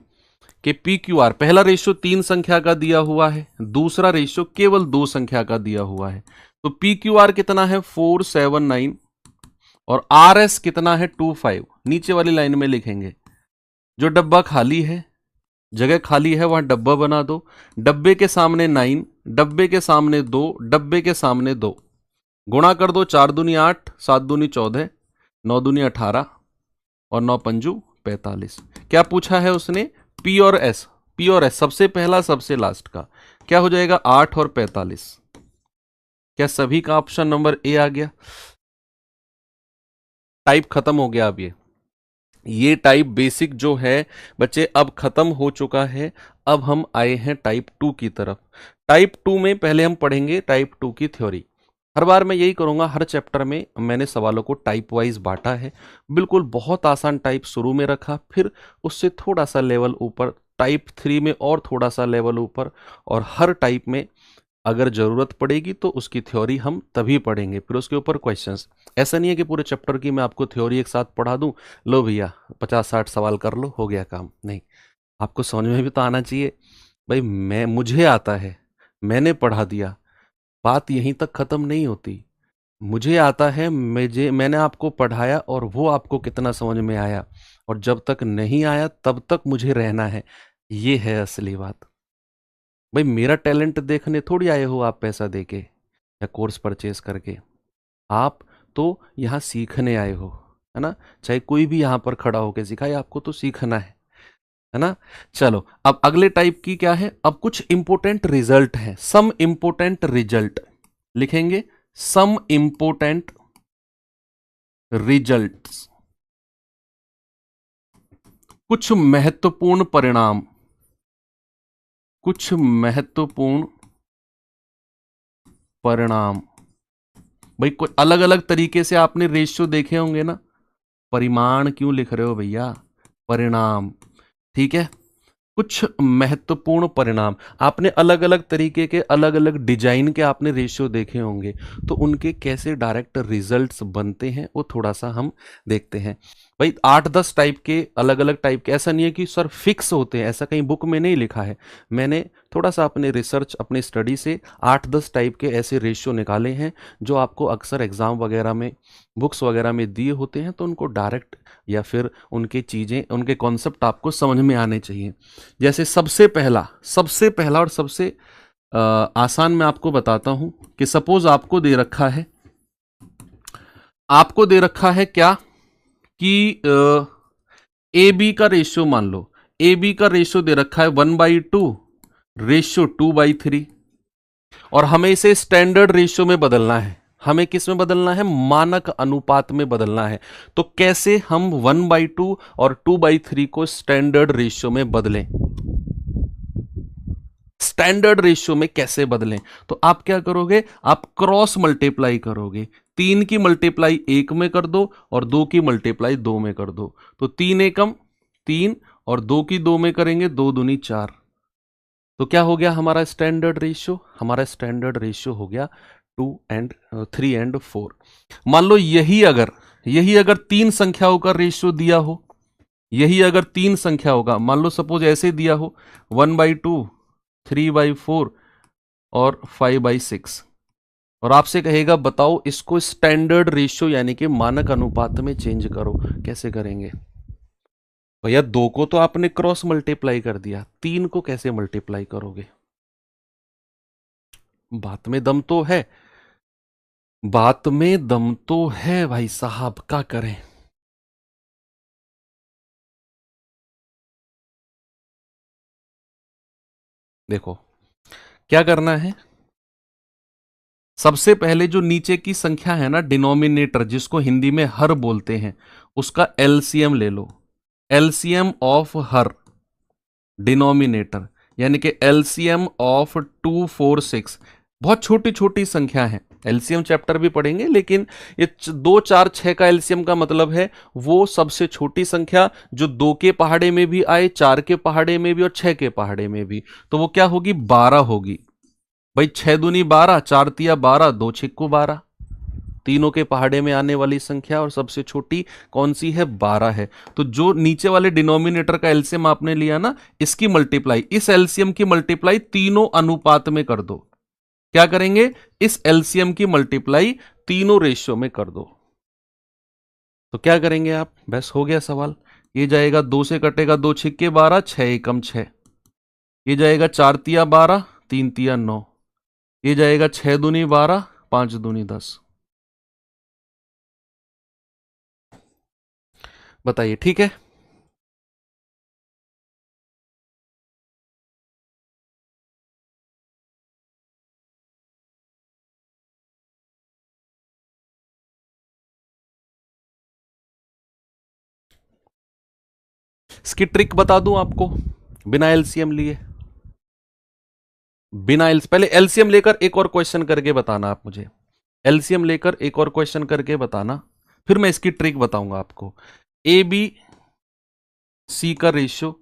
कि PQR पहला रेशियो 3 संख्या का दिया हुआ है, दूसरा रेशियो केवल 2 संख्या का दिया हुआ है। तो PQR कितना है 479 और RS कितना है 25। नीचे वाली लाइन में लिखेंगे, जो डब्बा खाली है, जगह खाली है वहां डब्बा बना दो, डब्बे के सामने 9, डब्बे के सामने 2, डब्बे के सामने 2, गुणा कर दो, 4 दूनी 8, 7 दूनी 14, 9 दूनी 18 और 9 पंजू 45। क्या पूछा है उसने, पी और एस, पी और एस सबसे पहला सबसे लास्ट का, क्या हो जाएगा 8 और 45। क्या सभी का ऑप्शन नंबर ए आ गया। टाइप खत्म हो गया। अब ये टाइप बेसिक जो है बच्चे अब खत्म हो चुका है। अब हम आए हैं टाइप 2 की तरफ। टाइप 2 में पहले हम पढ़ेंगे टाइप 2 की थ्योरी। हर बार मैं यही करूंगा, हर चैप्टर में मैंने सवालों को टाइप वाइज बांटा है। बिल्कुल बहुत आसान टाइप शुरू में रखा, फिर उससे थोड़ा सा लेवल ऊपर टाइप 3 में और थोड़ा सा लेवल ऊपर, और हर टाइप में अगर जरूरत पड़ेगी तो उसकी थ्योरी हम तभी पढ़ेंगे, फिर उसके ऊपर क्वेश्चंस। ऐसा नहीं है कि पूरे चैप्टर की मैं आपको थ्योरी एक साथ पढ़ा दूं, लो भैया 50-60 सवाल कर लो हो गया काम। नहीं, आपको समझ में भी तो आना चाहिए। भाई मुझे आता है, मैंने पढ़ा दिया, बात यहीं तक खत्म नहीं होती। मुझे आता है, मैंने आपको पढ़ाया और वो आपको कितना समझ में आया, और जब तक नहीं आया तब तक मुझे रहना है। ये है असली बात। भाई मेरा टैलेंट देखने थोड़ी आए हो आप पैसा देके या कोर्स परचेज करके, आप तो यहाँ सीखने आए हो, है ना। चाहे कोई भी यहाँ पर खड़ा होकर सिखाए, आपको तो सीखना है ना। चलो अब अगले टाइप की क्या है, अब कुछ इंपोर्टेंट रिजल्ट है, सम इंपोर्टेंट रिजल्ट लिखेंगे, सम इंपोर्टेंट रिजल्ट्स, कुछ महत्वपूर्ण परिणाम, कुछ महत्वपूर्ण परिणाम। भाई कोई अलग अलग तरीके से आपने रेशियो देखे होंगे ना, परिमाण क्यों लिख रहे हो भैया, परिणाम, ठीक है। कुछ महत्वपूर्ण परिणाम, आपने अलग अलग तरीके के अलग अलग डिजाइन के आपने रेशियो देखे होंगे, तो उनके कैसे डायरेक्ट रिजल्ट्स बनते हैं वो थोड़ा सा हम देखते हैं। भाई 8-10 टाइप के अलग अलग टाइप के, ऐसा नहीं है कि सर फिक्स होते हैं, ऐसा कहीं बुक में नहीं लिखा है। मैंने थोड़ा सा अपने रिसर्च अपनी स्टडी से 8-10 टाइप के ऐसे रेशियो निकाले हैं जो आपको अक्सर एग्जाम वगैरह में बुक्स वगैरह में दिए होते हैं, तो उनको डायरेक्ट या फिर उनके चीज़ें उनके कॉन्सेप्ट आपको समझ में आने चाहिए। जैसे सबसे पहला और सबसे आसान मैं आपको बताता हूं कि सपोज आपको दे रखा है क्या कि ए बी का रेशियो, मान लो ए बी का रेशियो दे रखा है 1/2 रेशियो 2/3, और हमें इसे स्टैंडर्ड रेशियो में बदलना है। हमें किस में बदलना है, मानक अनुपात में बदलना है। तो कैसे हम 1/2 और 2/3 को स्टैंडर्ड रेशियो में बदलें, स्टैंडर्ड रेशियो में कैसे बदलें। तो आप क्या करोगे, आप क्रॉस मल्टीप्लाई करोगे, 3 की मल्टीप्लाई 1 में कर दो और 2 की मल्टीप्लाई 2 में कर दो। तो 3 एकम 3 और 2 की 2 में करेंगे, 2 दूनी 4। तो क्या हो गया हमारा स्टैंडर्ड रेशियो, हमारा स्टैंडर्ड रेशियो हो गया 3 and 4। मान लो यही अगर 3 संख्याओं का रेशियो दिया हो, यही अगर 3 संख्या होगा, मान लो सपोज ऐसे दिया हो 1/2, 3/4 और 5/6, और आपसे कहेगा बताओ इसको स्टैंडर्ड रेशियो यानी कि मानक अनुपात में चेंज करो, कैसे करेंगे। भैया 2 को तो आपने क्रॉस मल्टीप्लाई कर दिया, 3 को कैसे मल्टीप्लाई करोगे। बात में दम तो है, बात में दम तो है भाई साहब, क्या करें। देखो क्या करना है, सबसे पहले जो नीचे की संख्या है ना, डिनोमिनेटर जिसको हिंदी में हर बोलते हैं, उसका एलसीएम ले लो। एलसीएम ऑफ हर डिनोमिनेटर यानी कि एलसीएम ऑफ 2, 4, 6, बहुत छोटी छोटी संख्या है। एलसीएम चैप्टर भी पढ़ेंगे, लेकिन ये 2, 4, 6 का एलसीएम का मतलब है वो सबसे छोटी संख्या जो 2 के पहाड़े में भी आए, 4 के पहाड़े में भी और 6 के पहाड़े में भी, तो वो क्या होगी 12 होगी। भाई 6 दूनी 12, 4 तिया 12, 2 छिक्कू 12, तीनों के पहाड़े में आने वाली संख्या और सबसे छोटी कौन सी है? 12 है। तो जो नीचे वाले डिनोमिनेटर का एलसीएम आपने लिया ना, इसकी मल्टीप्लाई, इस एलसीएम की मल्टीप्लाई तीनों अनुपात में कर दो। क्या करेंगे? इस एलसीएम की मल्टीप्लाई तीनों रेशियो में कर दो। तो क्या करेंगे आप? बस हो गया सवाल। ये जाएगा 2 से कटेगा 2 छिक्के 12, 6 एकम 6। ये जाएगा 4 तिया 12, 3 तिया 9। ये जाएगा 6 दूनी 12, 5 दूनी 10। बताइए, ठीक है? इसकी ट्रिक बता दूं आपको, बिना एलसीएम लिए। पहले एलसीएम लेकर एक और क्वेश्चन करके बताना आप मुझे। एलसीएम लेकर एक और क्वेश्चन करके बताना, फिर मैं इसकी ट्रिक बताऊंगा आपको। ए बी सी का रेशियो,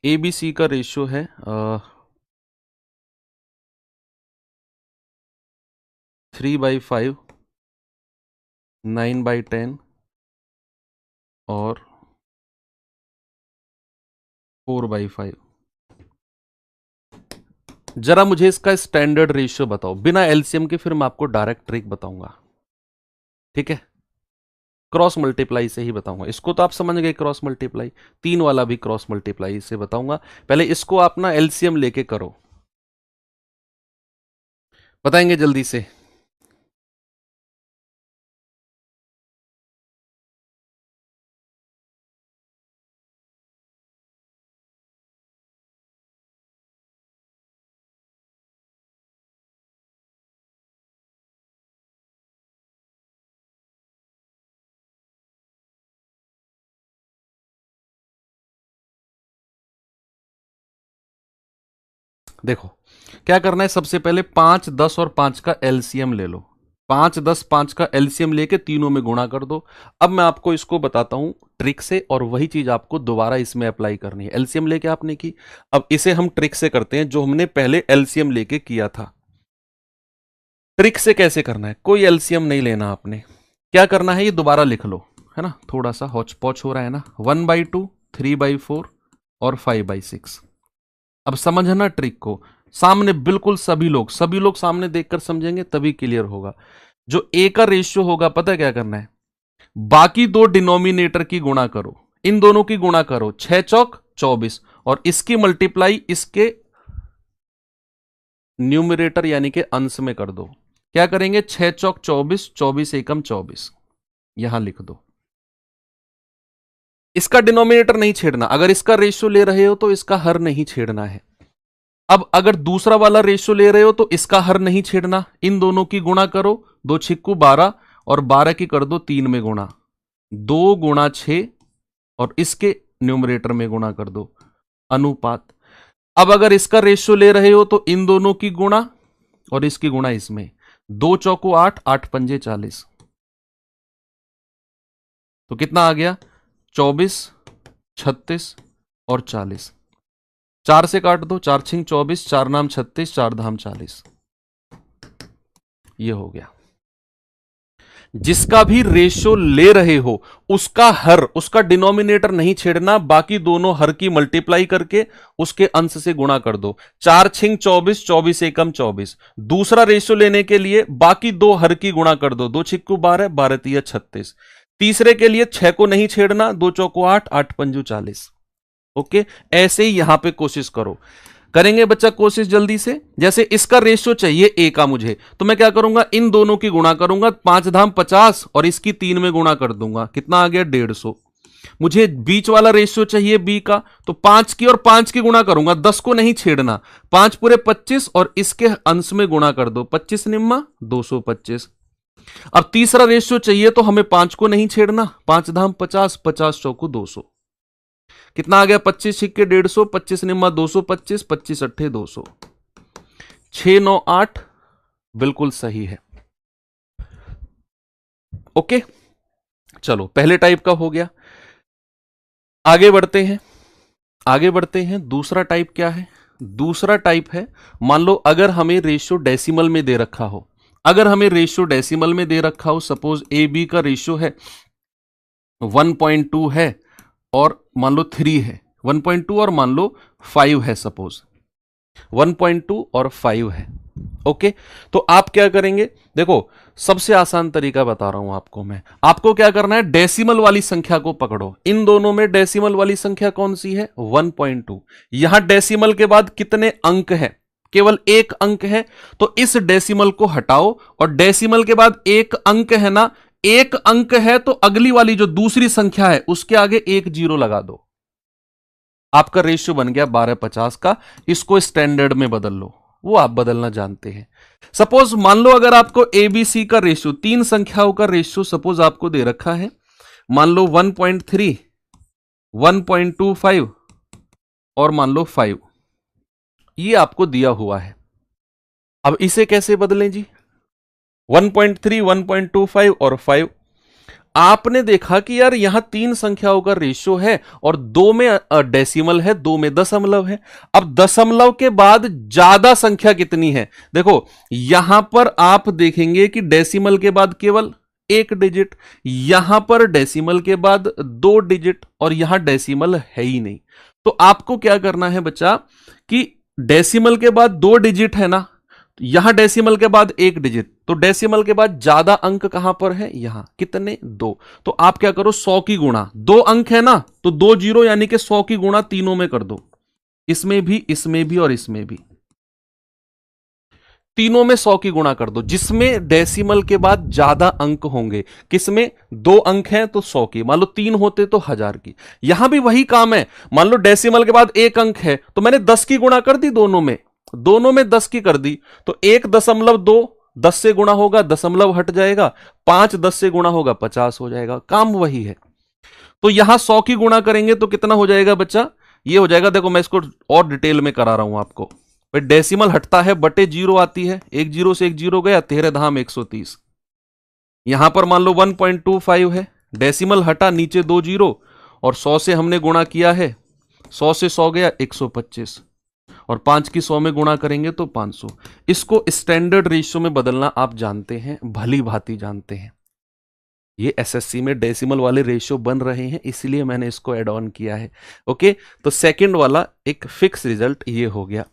ए बी सी का रेशियो है 3/5, 9/10 और 4/5। जरा मुझे इसका स्टैंडर्ड रेशियो बताओ बिना एलसीएम के, फिर मैं आपको डायरेक्ट ट्रिक बताऊंगा। ठीक है? क्रॉस मल्टीप्लाई से ही बताऊंगा। इसको तो आप समझ गए, क्रॉस मल्टीप्लाई। 3 वाला भी क्रॉस मल्टीप्लाई से बताऊंगा। पहले इसको आप ना एलसीएम लेके करो, बताएंगे जल्दी से। देखो क्या करना है, सबसे पहले 5, 10 और 5 का एलसीएम ले लो। 5, 10, 5 का एलसीएम लेके तीनों में गुणा कर दो। अब मैं आपको इसको बताता हूं ट्रिक से, और वही चीज आपको दोबारा इसमें अप्लाई करनी है। एलसीएम लेके आपने की, अब इसे हम ट्रिक से करते हैं, जो हमने पहले एलसीएम लेके किया था। ट्रिक से कैसे करना है? कोई एलसीएम नहीं लेना आपने। क्या करना है, ये दोबारा लिख लो, है ना? थोड़ा सा हौच पौच हो रहा है ना। 1/2, 3/4 और 5/6। अब समझना ट्रिक को, सामने बिल्कुल सभी लोग सामने देखकर समझेंगे तभी क्लियर होगा। जो ए का रेशियो होगा, पता है क्या करना है? बाकी दो डिनोमिनेटर की गुणा करो, इन दोनों की गुणा करो, 6 चौक 24, और इसकी मल्टीप्लाई इसके न्यूमरेटर यानी कि अंश में कर दो। क्या करेंगे? 6 चौक 24, 24 एकम 24, यहां लिख दो। इसका डिनोमिनेटर नहीं छेड़ना। अगर इसका रेशियो ले रहे हो तो इसका हर नहीं छेड़ना है। अब अगर दूसरा वाला रेशियो ले रहे हो तो इसका हर नहीं छेड़ना। इन दोनों की गुणा करो, 2 छिक्कू 12 और 12 की कर दो 3 में गुणा, 2 गुणा 6 और इसके न्यूमरेटर में गुणा कर दो, अनुपात। अब अगर इसका रेशियो ले रहे हो तो इन दोनों की गुणा और इसकी गुणा इसमें, 2 चौको 8, 8 पंजे 40। तो कितना आ गया? 24, 36 और 40। 4 से काट दो, 4 छिंग 24, 4 नाम 36, 4 धाम 40। ये हो गया। जिसका भी रेशियो ले रहे हो उसका हर, उसका डिनोमिनेटर नहीं छेड़ना, बाकी दोनों हर की मल्टीप्लाई करके उसके अंश से गुणा कर दो। 4 छिंग 24, 24 एकम 24। दूसरा रेशियो लेने के लिए बाकी दो हर की गुणा कर दो, 2 छिक्कू 12, 12 तिया 36। तीसरे के लिए 6 को नहीं छेड़ना, 2 चौको 8, 8 पंजू 40। ओके, ऐसे ही यहां पे कोशिश करो। करेंगे बच्चा कोशिश जल्दी से। जैसे इसका रेशियो चाहिए ए का मुझे, तो मैं क्या करूंगा? इन दोनों की गुणा करूंगा, 5 धाम 50 और इसकी 3 में गुणा कर दूंगा। कितना आ गया? 150। मुझे बीच वाला रेशियो चाहिए बी का, तो 5 की और 5 की गुणा करूंगा, 10 को नहीं छेड़ना। 5 पूरे 25 और इसके अंश में गुणा कर दो, 25 निम्मा 225। अब तीसरा रेशियो चाहिए तो हमें 5 को नहीं छेड़ना, 5 धाम 50, 50 चौको 200। कितना आ गया? 25 छिक्के 150, 25 निम्मा 225, 25 अट्ठे 200, 6 9 8 बिल्कुल सही है। ओके, चलो पहले टाइप का हो गया। आगे बढ़ते हैं, आगे बढ़ते हैं। दूसरा टाइप क्या है? दूसरा टाइप है, मान लो अगर हमें रेशियो डेसिमल में दे रखा हो, अगर हमें रेशियो डेसिमल में दे रखा हो, सपोज ए बी का रेशियो है 1.2 है और मान लो 3 है, 1.2 और मान लो 5 है, सपोज 1.2 और 5 है। ओके, तो आप क्या करेंगे, देखो सबसे आसान तरीका बता रहा हूं आपको मैं, आपको क्या करना है, डेसिमल वाली संख्या को पकड़ो। इन दोनों में डेसिमल वाली संख्या कौन सी है, 1.2। यहां डेसिमल के बाद कितने अंक है, केवल एक अंक है, तो इस डेसिमल को हटाओ और डेसिमल के बाद एक अंक है ना, एक अंक है तो अगली वाली जो दूसरी संख्या है उसके आगे एक जीरो लगा दो, आपका रेशियो बन गया 1250 का। इसको स्टैंडर्ड में बदल लो, वो आप बदलना जानते हैं। सपोज मान लो अगर आपको एबीसी का रेशियो, तीन संख्याओं का रेशियो सपोज आपको दे रखा है, मान लो 1.3, 1.25 और मान लो 5, ये आपको दिया हुआ है। अब इसे कैसे बदलें जी, 1.3, 1.25 और 5। आपने देखा कि यार यहां तीन संख्याओं का रेशियो है और दो में डेसिमल है, दो में दशमलव है। अब दशमलव के बाद ज्यादा संख्या कितनी है, देखो यहां पर आप देखेंगे कि डेसिमल के बाद केवल एक डिजिट, यहां पर डेसिमल के बाद दो डिजिट और यहां डेसिमल है ही नहीं। तो आपको क्या करना है बच्चा कि डेसिमल के बाद दो डिजिट है ना, यहां डेसिमल के बाद एक डिजिट, तो डेसिमल के बाद ज्यादा अंक कहां पर है, यहां कितने, दो। तो आप क्या करो, 100 की गुणा, दो अंक है ना तो दो जीरो, यानी कि 100 की गुणा तीनों में कर दो, इसमें भी और इसमें भी, तीनों में 100 की गुणा कर दो, जिसमें डेसिमल के बाद ज्यादा अंक होंगे। किसमें, दो अंक हैं तो 100 की, मान लो तीन होते तो 1000 की। यहां भी वही काम है, मान लो डेसिमल के बाद एक अंक है तो मैंने 10 की गुणा कर दी, दोनों में 10 की कर दी, तो 1.2 10 से गुणा होगा, दशमलव हट जाएगा, 5 10 से गुणा होगा, 50 हो जाएगा, काम वही है। तो यहां 100 की गुणा करेंगे तो कितना हो जाएगा बच्चा, ये हो जाएगा, देखो मैं इसको और डिटेल में करा रहा हूं आपको। भाई डेसिमल हटता है, बटे जीरो आती है, एक जीरो से एक जीरो गया, 13 धाम 130। यहां पर मान लो 1.25 है, डेसिमल हटा, नीचे दो जीरो और 100 से हमने गुणा किया है, 100 से 100 गया 125 और 5 की 100 में गुणा करेंगे तो 500। इसको स्टैंडर्ड रेशियो में बदलना आप जानते हैं, भली भांति जानते हैं। ये एसएससी में डेसिमल वाले रेशियो बन रहे हैं, इसलिए मैंने इसको ऐड ऑन किया है। ओके, तो सेकंड वाला एक फिक्स रिजल्ट ये हो गया।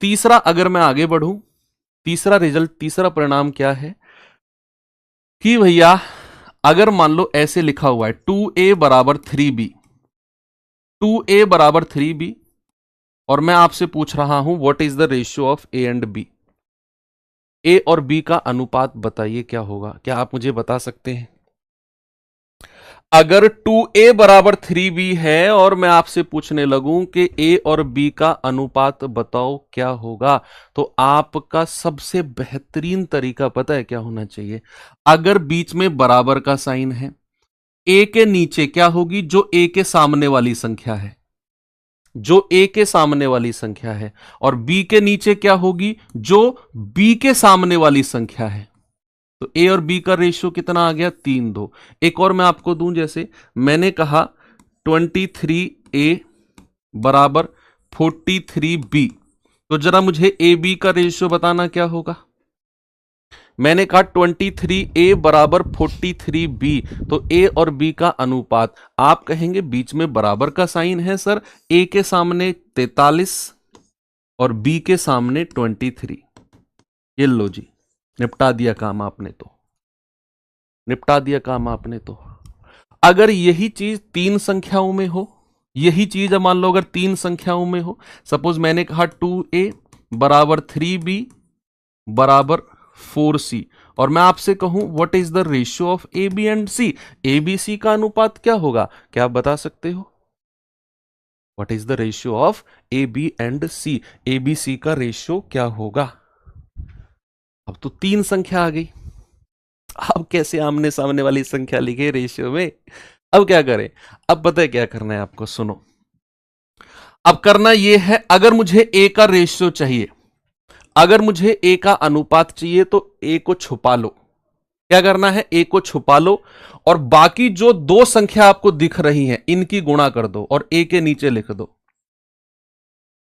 तीसरा अगर मैं आगे बढ़ूं, तीसरा रिजल्ट, तीसरा परिणाम क्या है कि भैया अगर मान लो ऐसे लिखा हुआ है 2a बराबर 3b, 2a बराबर 3b, और मैं आपसे पूछ रहा हूं what is the ratio of A and B, A और बी का अनुपात बताइए क्या होगा, क्या आप मुझे बता सकते हैं। अगर 2a बराबर 3b है और मैं आपसे पूछने लगूं कि a और b का अनुपात बताओ क्या होगा, तो आपका सबसे बेहतरीन तरीका पता है क्या होना चाहिए, अगर बीच में बराबर का साइन है, a के नीचे क्या होगी, जो a के सामने वाली संख्या है, जो a के सामने वाली संख्या है, और b के नीचे क्या होगी, जो b के सामने वाली संख्या है। तो a और b का रेशियो कितना आ गया, 3:2। एक और मैं आपको दूं, जैसे मैंने कहा 23a बराबर 43b, तो जरा मुझे ए बी का रेशियो बताना क्या होगा। मैंने कहा 23a बराबर 43b, तो a और b का अनुपात, आप कहेंगे बीच में बराबर का साइन है सर, a के सामने 43 और b के सामने 23। ये लो जी, निपटा दिया काम आपने, तो निपटा दिया काम आपने। तो अगर यही चीज तीन संख्याओं में हो, यही चीज मान लो अगर तीन संख्याओं में हो, सपोज मैंने कहा 2a बराबर 3b बराबर 4c, और मैं आपसे कहूं what is the ratio of A B and C, A B C का अनुपात क्या होगा, क्या आप बता सकते हो, what is the ratio of A B and C, A B C का रेशियो क्या होगा। अब तो तीन संख्या आ गई, अब कैसे आमने सामने वाली संख्या लिखे रेशियो में, अब क्या करें, अब पता है क्या करना है आपको, सुनो। अब करना यह है, अगर मुझे ए का रेशियो चाहिए, अगर मुझे ए का अनुपात चाहिए, तो ए को छुपा लो। क्या करना है, ए को छुपा लो और बाकी जो दो संख्या आपको दिख रही हैं इनकी गुणा कर दो और ए के नीचे लिख दो।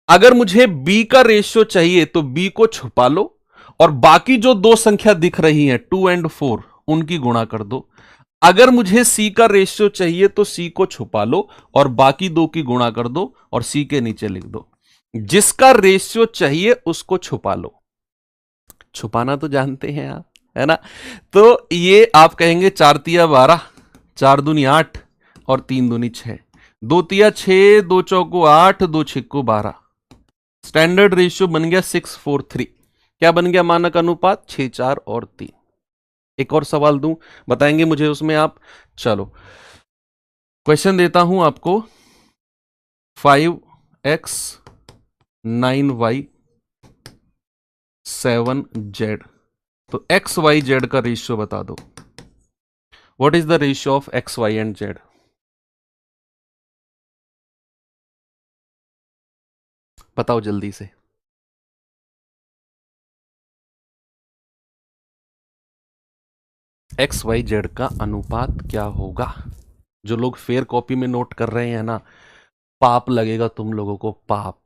अगर मुझे बी का रेशियो चाहिए तो बी को छुपा लो और बाकी जो दो संख्या दिख रही हैं 2 और 4 उनकी गुणा कर दो। अगर मुझे सी का रेशियो चाहिए तो सी को छुपा लो और बाकी दो की गुणा कर दो और सी के नीचे लिख दो। जिसका रेशियो चाहिए उसको छुपा लो। छुपाना तो जानते हैं आप, है ना। तो ये आप कहेंगे 4 तिया 12, 4 दूनी 8 और 3 दूनी 6, 2 तिया 6, 2 चौको 8, 2 छिक्को 12। स्टैंडर्ड रेशियो बन गया 6:4:3। क्या बन गया मानक अनुपात? 6, 4 और 3। एक और सवाल दूं, बताएंगे मुझे उसमें आप। चलो क्वेश्चन देता हूं आपको। 5x 9y 7z, तो x y z का रेशियो बता दो। What is the ratio of x y and z? बताओ जल्दी से। एक्स वाई जेड का अनुपात क्या होगा? जो लोग फेयर कॉपी में नोट कर रहे हैं ना, पाप लगेगा तुम लोगों को, पाप।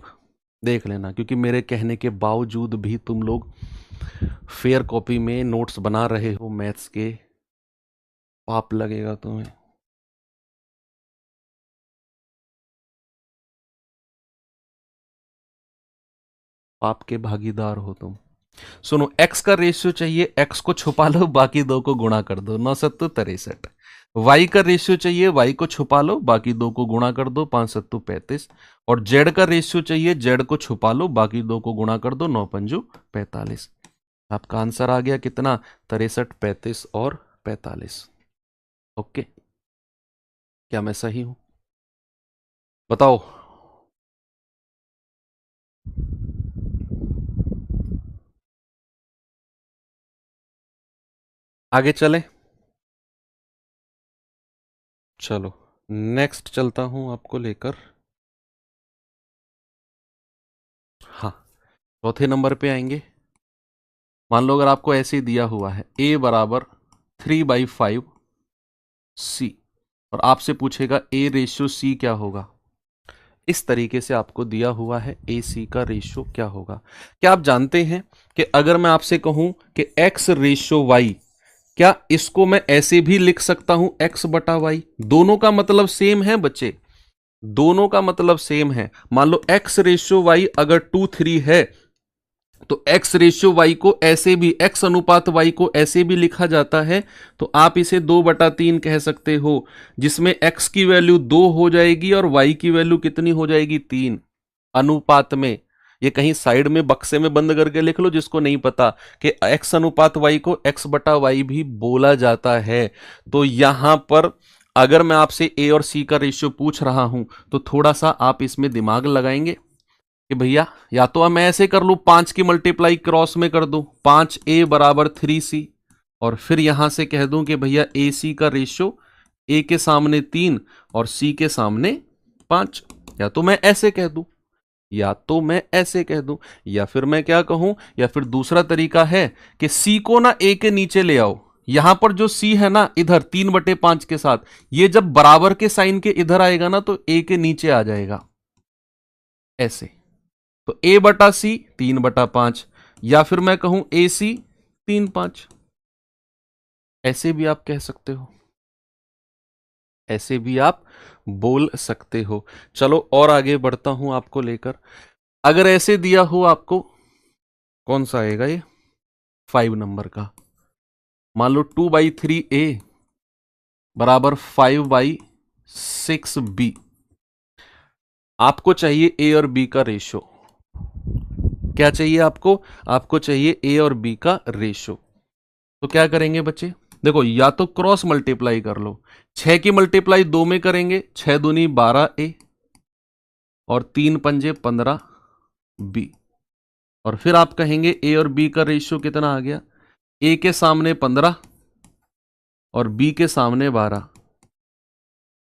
देख लेना, क्योंकि मेरे कहने के बावजूद भी तुम लोग फेयर कॉपी में नोट्स बना रहे हो मैथ्स के, पाप लगेगा तुम्हें। पाप के भागीदार हो तुम। सुनो, x का रेशियो चाहिए, x को छुपा लो, बाकी दो को गुणा कर दो, 9 सत्तू 63। y का रेशियो चाहिए, y को छुपा लो, बाकी दो को गुणा कर दो, 5 सत्तू 35। और z का रेशियो चाहिए, z को छुपा लो, बाकी दो को गुणा कर दो, 9 पंजू 45। आपका आंसर आ गया कितना? 63, 35 और 45। ओके, क्या मैं सही हूं? बताओ। आगे चले। चलो नेक्स्ट चलता हूं आपको लेकर। हाँ, चौथे नंबर पे आएंगे। मान लो अगर आपको ऐसे ही दिया हुआ है a बराबर 3/5 c और आपसे पूछेगा a रेशियो c क्या होगा। इस तरीके से आपको दिया हुआ है ए सी का रेशियो क्या होगा। क्या आप जानते हैं कि अगर मैं आपसे कहूं कि x रेशियो y, क्या इसको मैं ऐसे भी लिख सकता हूं x बटा वाई? दोनों का मतलब सेम है बच्चे, दोनों का मतलब सेम है। मान लो x रेशियो y अगर 2:3 है तो x रेशियो y को ऐसे भी, x अनुपात y को ऐसे भी लिखा जाता है। तो आप इसे 2/3 कह सकते हो, जिसमें x की वैल्यू 2 हो जाएगी और y की वैल्यू कितनी हो जाएगी? 3 अनुपात में। ये कहीं साइड में बक्से में बंद करके लिख लो, जिसको नहीं पता कि x अनुपात y को x बटा वाई भी बोला जाता है। तो यहां पर अगर मैं आपसे a और c का रेशियो पूछ रहा हूं तो थोड़ा सा आप इसमें दिमाग लगाएंगे कि भैया या तो मैं ऐसे कर लूं, 5 की मल्टीप्लाई क्रॉस में कर दूं, 5a बराबर 3c, और फिर यहां से कह दूं कि भैया ए सी का रेशियो a के सामने 3 और c के सामने 5। या तो मैं ऐसे कह दूं, या तो मैं ऐसे कह दूं, या फिर मैं क्या कहूं, या फिर दूसरा तरीका है कि c को ना a के नीचे ले आओ। यहां पर जो c है ना इधर 3/5 के साथ, ये जब बराबर के साइन के इधर आएगा ना तो a के नीचे आ जाएगा ऐसे। तो a बटा सी 3/5, या फिर मैं कहूं ए सी 3/5। ऐसे भी आप कह सकते हो, ऐसे भी आप बोल सकते हो। चलो और आगे बढ़ता हूं आपको लेकर। अगर ऐसे दिया हो आपको, कौन सा आएगा ये? 5 नंबर का। मान लो 2/3a बराबर 5/6b। आपको चाहिए a और b का रेशो। क्या चाहिए आपको? आपको चाहिए a और b का रेशो। तो क्या करेंगे बच्चे? देखो, या तो क्रॉस मल्टीप्लाई कर लो, 6 की मल्टीप्लाई 2 में करेंगे, 6 दूनी 12a और 3 पंजे 15b। और फिर आप कहेंगे a और b का रेशियो कितना आ गया? a के सामने 15 और b के सामने 12।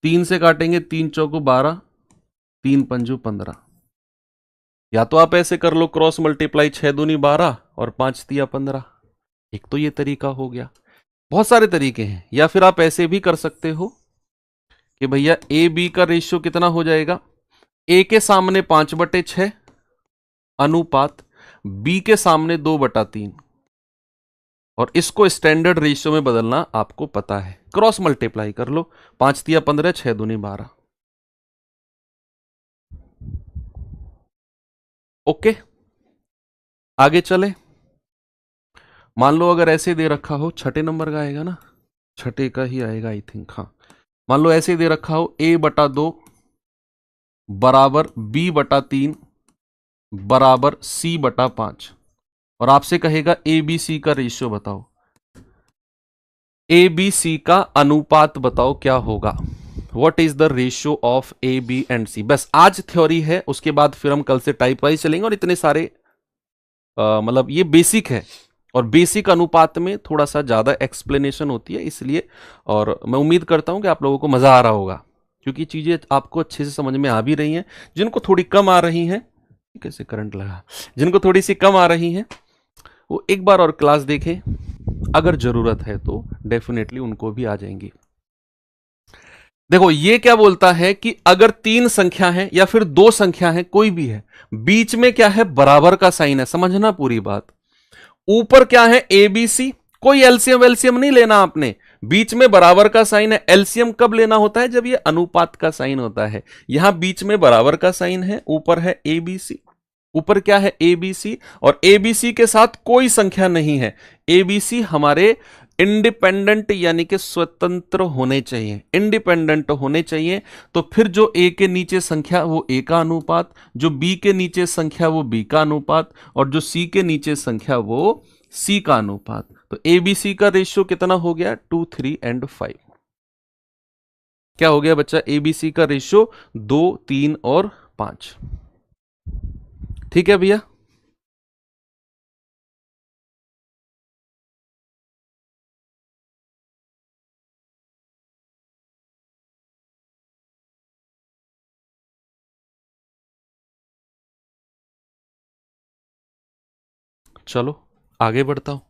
3 से काटेंगे, 3 चौको 12, 3 पंजू 15। या तो आप ऐसे कर लो क्रॉस मल्टीप्लाई, 6 दूनी 12 और 5 तिया 15। एक तो ये तरीका हो गया, बहुत सारे तरीके हैं। या फिर आप ऐसे भी कर सकते हो कि भैया ए बी का रेशियो कितना हो जाएगा? ए के सामने 5/6 अनुपात b के सामने 2/3, और इसको स्टैंडर्ड रेशियो में बदलना आपको पता है। क्रॉस मल्टीप्लाई कर लो, 5 तिया 15, 6 दूनी 12। ओके, आगे चले। मान लो अगर ऐसे दे रखा हो, छठे नंबर का आएगा ना, छठे का ही आएगा आई थिंक, हाँ। मान लो ऐसे दे रखा हो a/2 बराबर b/3 बराबर c/5, और आपसे कहेगा ABC का रेशियो बताओ, ABC का अनुपात बताओ क्या होगा, what is the ratio of A, B and C। बस आज थ्योरी है, उसके बाद फिर हम कल से टाइप वाइज चलेंगे, और इतने सारे मतलब ये बेसिक है, और बेसिक अनुपात में थोड़ा सा ज्यादा एक्सप्लेनेशन होती है, इसलिए। और मैं उम्मीद करता हूं कि आप लोगों को मजा आ रहा होगा, क्योंकि चीजें आपको अच्छे से समझ में आ भी रही हैं। जिनको थोड़ी कम आ रही हैं, कैसे करंट लगा, जिनको थोड़ी सी कम आ रही हैं वो एक बार और क्लास देखें, अगर जरूरत है तो डेफिनेटली उनको भी आ जाएंगी। देखो ये क्या बोलता है कि अगर 3 संख्या है या फिर 2 संख्या है, कोई भी है, बीच में क्या है, बराबर का साइन है, समझना पूरी बात। ऊपर क्या है, ABC, कोई एलसीएम वेलसीएम नहीं लेना आपने, बीच में बराबर का साइन है। एलसीएम कब लेना होता है, जब ये अनुपात का साइन होता है। यहां बीच में बराबर का साइन है, ऊपर है ABC, ऊपर क्या है ABC, और ABC के साथ कोई संख्या नहीं है। ABC हमारे इंडिपेंडेंट यानी कि स्वतंत्र होने चाहिए, इंडिपेंडेंट होने चाहिए। तो फिर जो A के नीचे संख्या वो A का अनुपात, जो B के नीचे संख्या वो B का अनुपात, और जो C के नीचे संख्या वो C का अनुपात। तो ABC का रेशियो कितना हो गया, 2, 3 एंड 5। क्या हो गया बच्चा, ABC का रेशियो 2, 3 और 5। ठीक है भैया। चलो आगे बढ़ता हूं।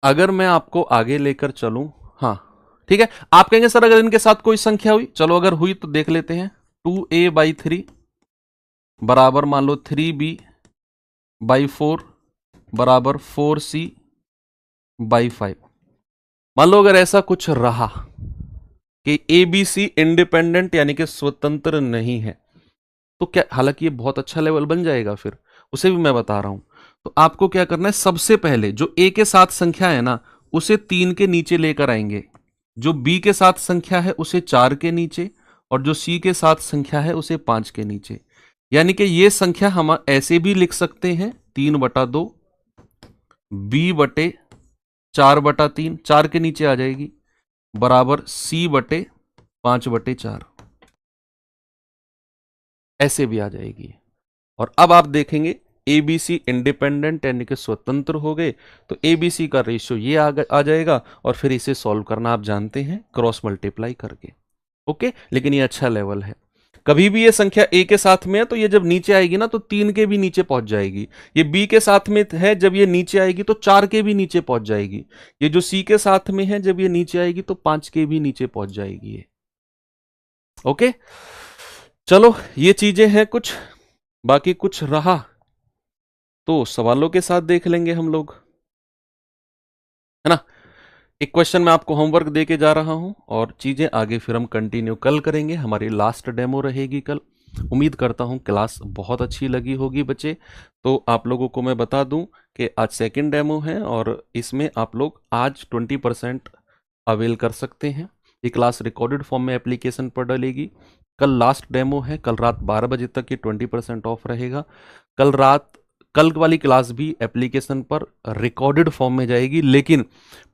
अगर मैं आपको आगे लेकर चलूं, हाँ ठीक है, आप कहेंगे सर अगर इनके साथ कोई संख्या हुई, चलो अगर हुई तो देख लेते हैं। 2a/3 बराबर मान लो 3b/4 बराबर 4c/5। मान लो अगर ऐसा कुछ रहा कि ABC इंडिपेंडेंट यानी कि स्वतंत्र नहीं है, तो क्या, हालांकि ये बहुत अच्छा लेवल बन जाएगा, फिर उसे भी मैं बता रहा हूं। तो आपको क्या करना है, सबसे पहले जो A के साथ संख्या है ना, उसे 3 के नीचे लेकर आएंगे, जो B के साथ संख्या है उसे 4 के नीचे, और जो C के साथ संख्या है उसे 5 के नीचे। यानी कि ये संख्या हम ऐसे भी लिख सकते हैं, 3/2 B/4/3, 4 के नीचे आ जाएगी, बराबर C/5/4, ऐसे भी आ जाएगी। और अब आप देखेंगे ABC इंडिपेंडेंट यानी कि स्वतंत्र हो गए, तो ABC का रेशियो ये आ जाएगा, और फिर इसे सॉल्व करना आप जानते हैं क्रॉस मल्टीप्लाई करके। ओके, लेकिन ये अच्छा लेवल है। कभी भी ये संख्या A के साथ में है तो ये जब नीचे आएगी ना तो 3 के भी नीचे पहुंच जाएगी। ये B के साथ में है, जब ये नीचे आएगी तो 4 के भी नीचे पहुंच जाएगी। ये जो C के साथ में है, जब ये नीचे आएगी तो 5 के भी नीचे पहुंच जाएगी ये। ओके, चलो ये चीजें हैं कुछ, बाकी कुछ रहा तो सवालों के साथ देख लेंगे हम लोग, है ना। एक क्वेश्चन मैं आपको होमवर्क दे के जा रहा हूं, और चीजें आगे फिर हम कंटिन्यू कल करेंगे। हमारी लास्ट डेमो रहेगी कल। उम्मीद करता हूं क्लास बहुत अच्छी लगी होगी बच्चे। तो आप लोगों को मैं बता दूं कि आज सेकंड डेमो है, और इसमें आप लोग आज 20% अवेल कर सकते हैं। ये क्लास रिकॉर्डेड फॉर्म में एप्लीकेशन पर डलेगी। कल लास्ट डेमो है, कल रात 12 बजे तक ये 20% ऑफ रहेगा। कल वाली क्लास भी एप्लीकेशन पर रिकॉर्डेड फॉर्म में जाएगी, लेकिन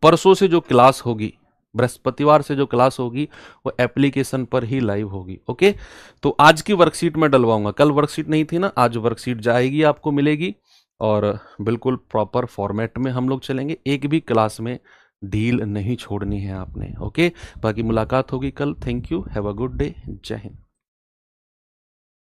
परसों से जो क्लास होगी, बृहस्पतिवार से जो क्लास होगी, वो एप्लीकेशन पर ही लाइव होगी। ओके, तो आज की वर्कशीट में डलवाऊंगा, कल वर्कशीट नहीं थी ना, आज वर्कशीट जाएगी, आपको मिलेगी, और बिल्कुल प्रॉपर फॉर्मेट में हम लोग चलेंगे। एक भी क्लास में ढील नहीं छोड़नी है आपने। ओके, बाकी मुलाकात होगी कल। Thank you, have a good day, जय हिंद।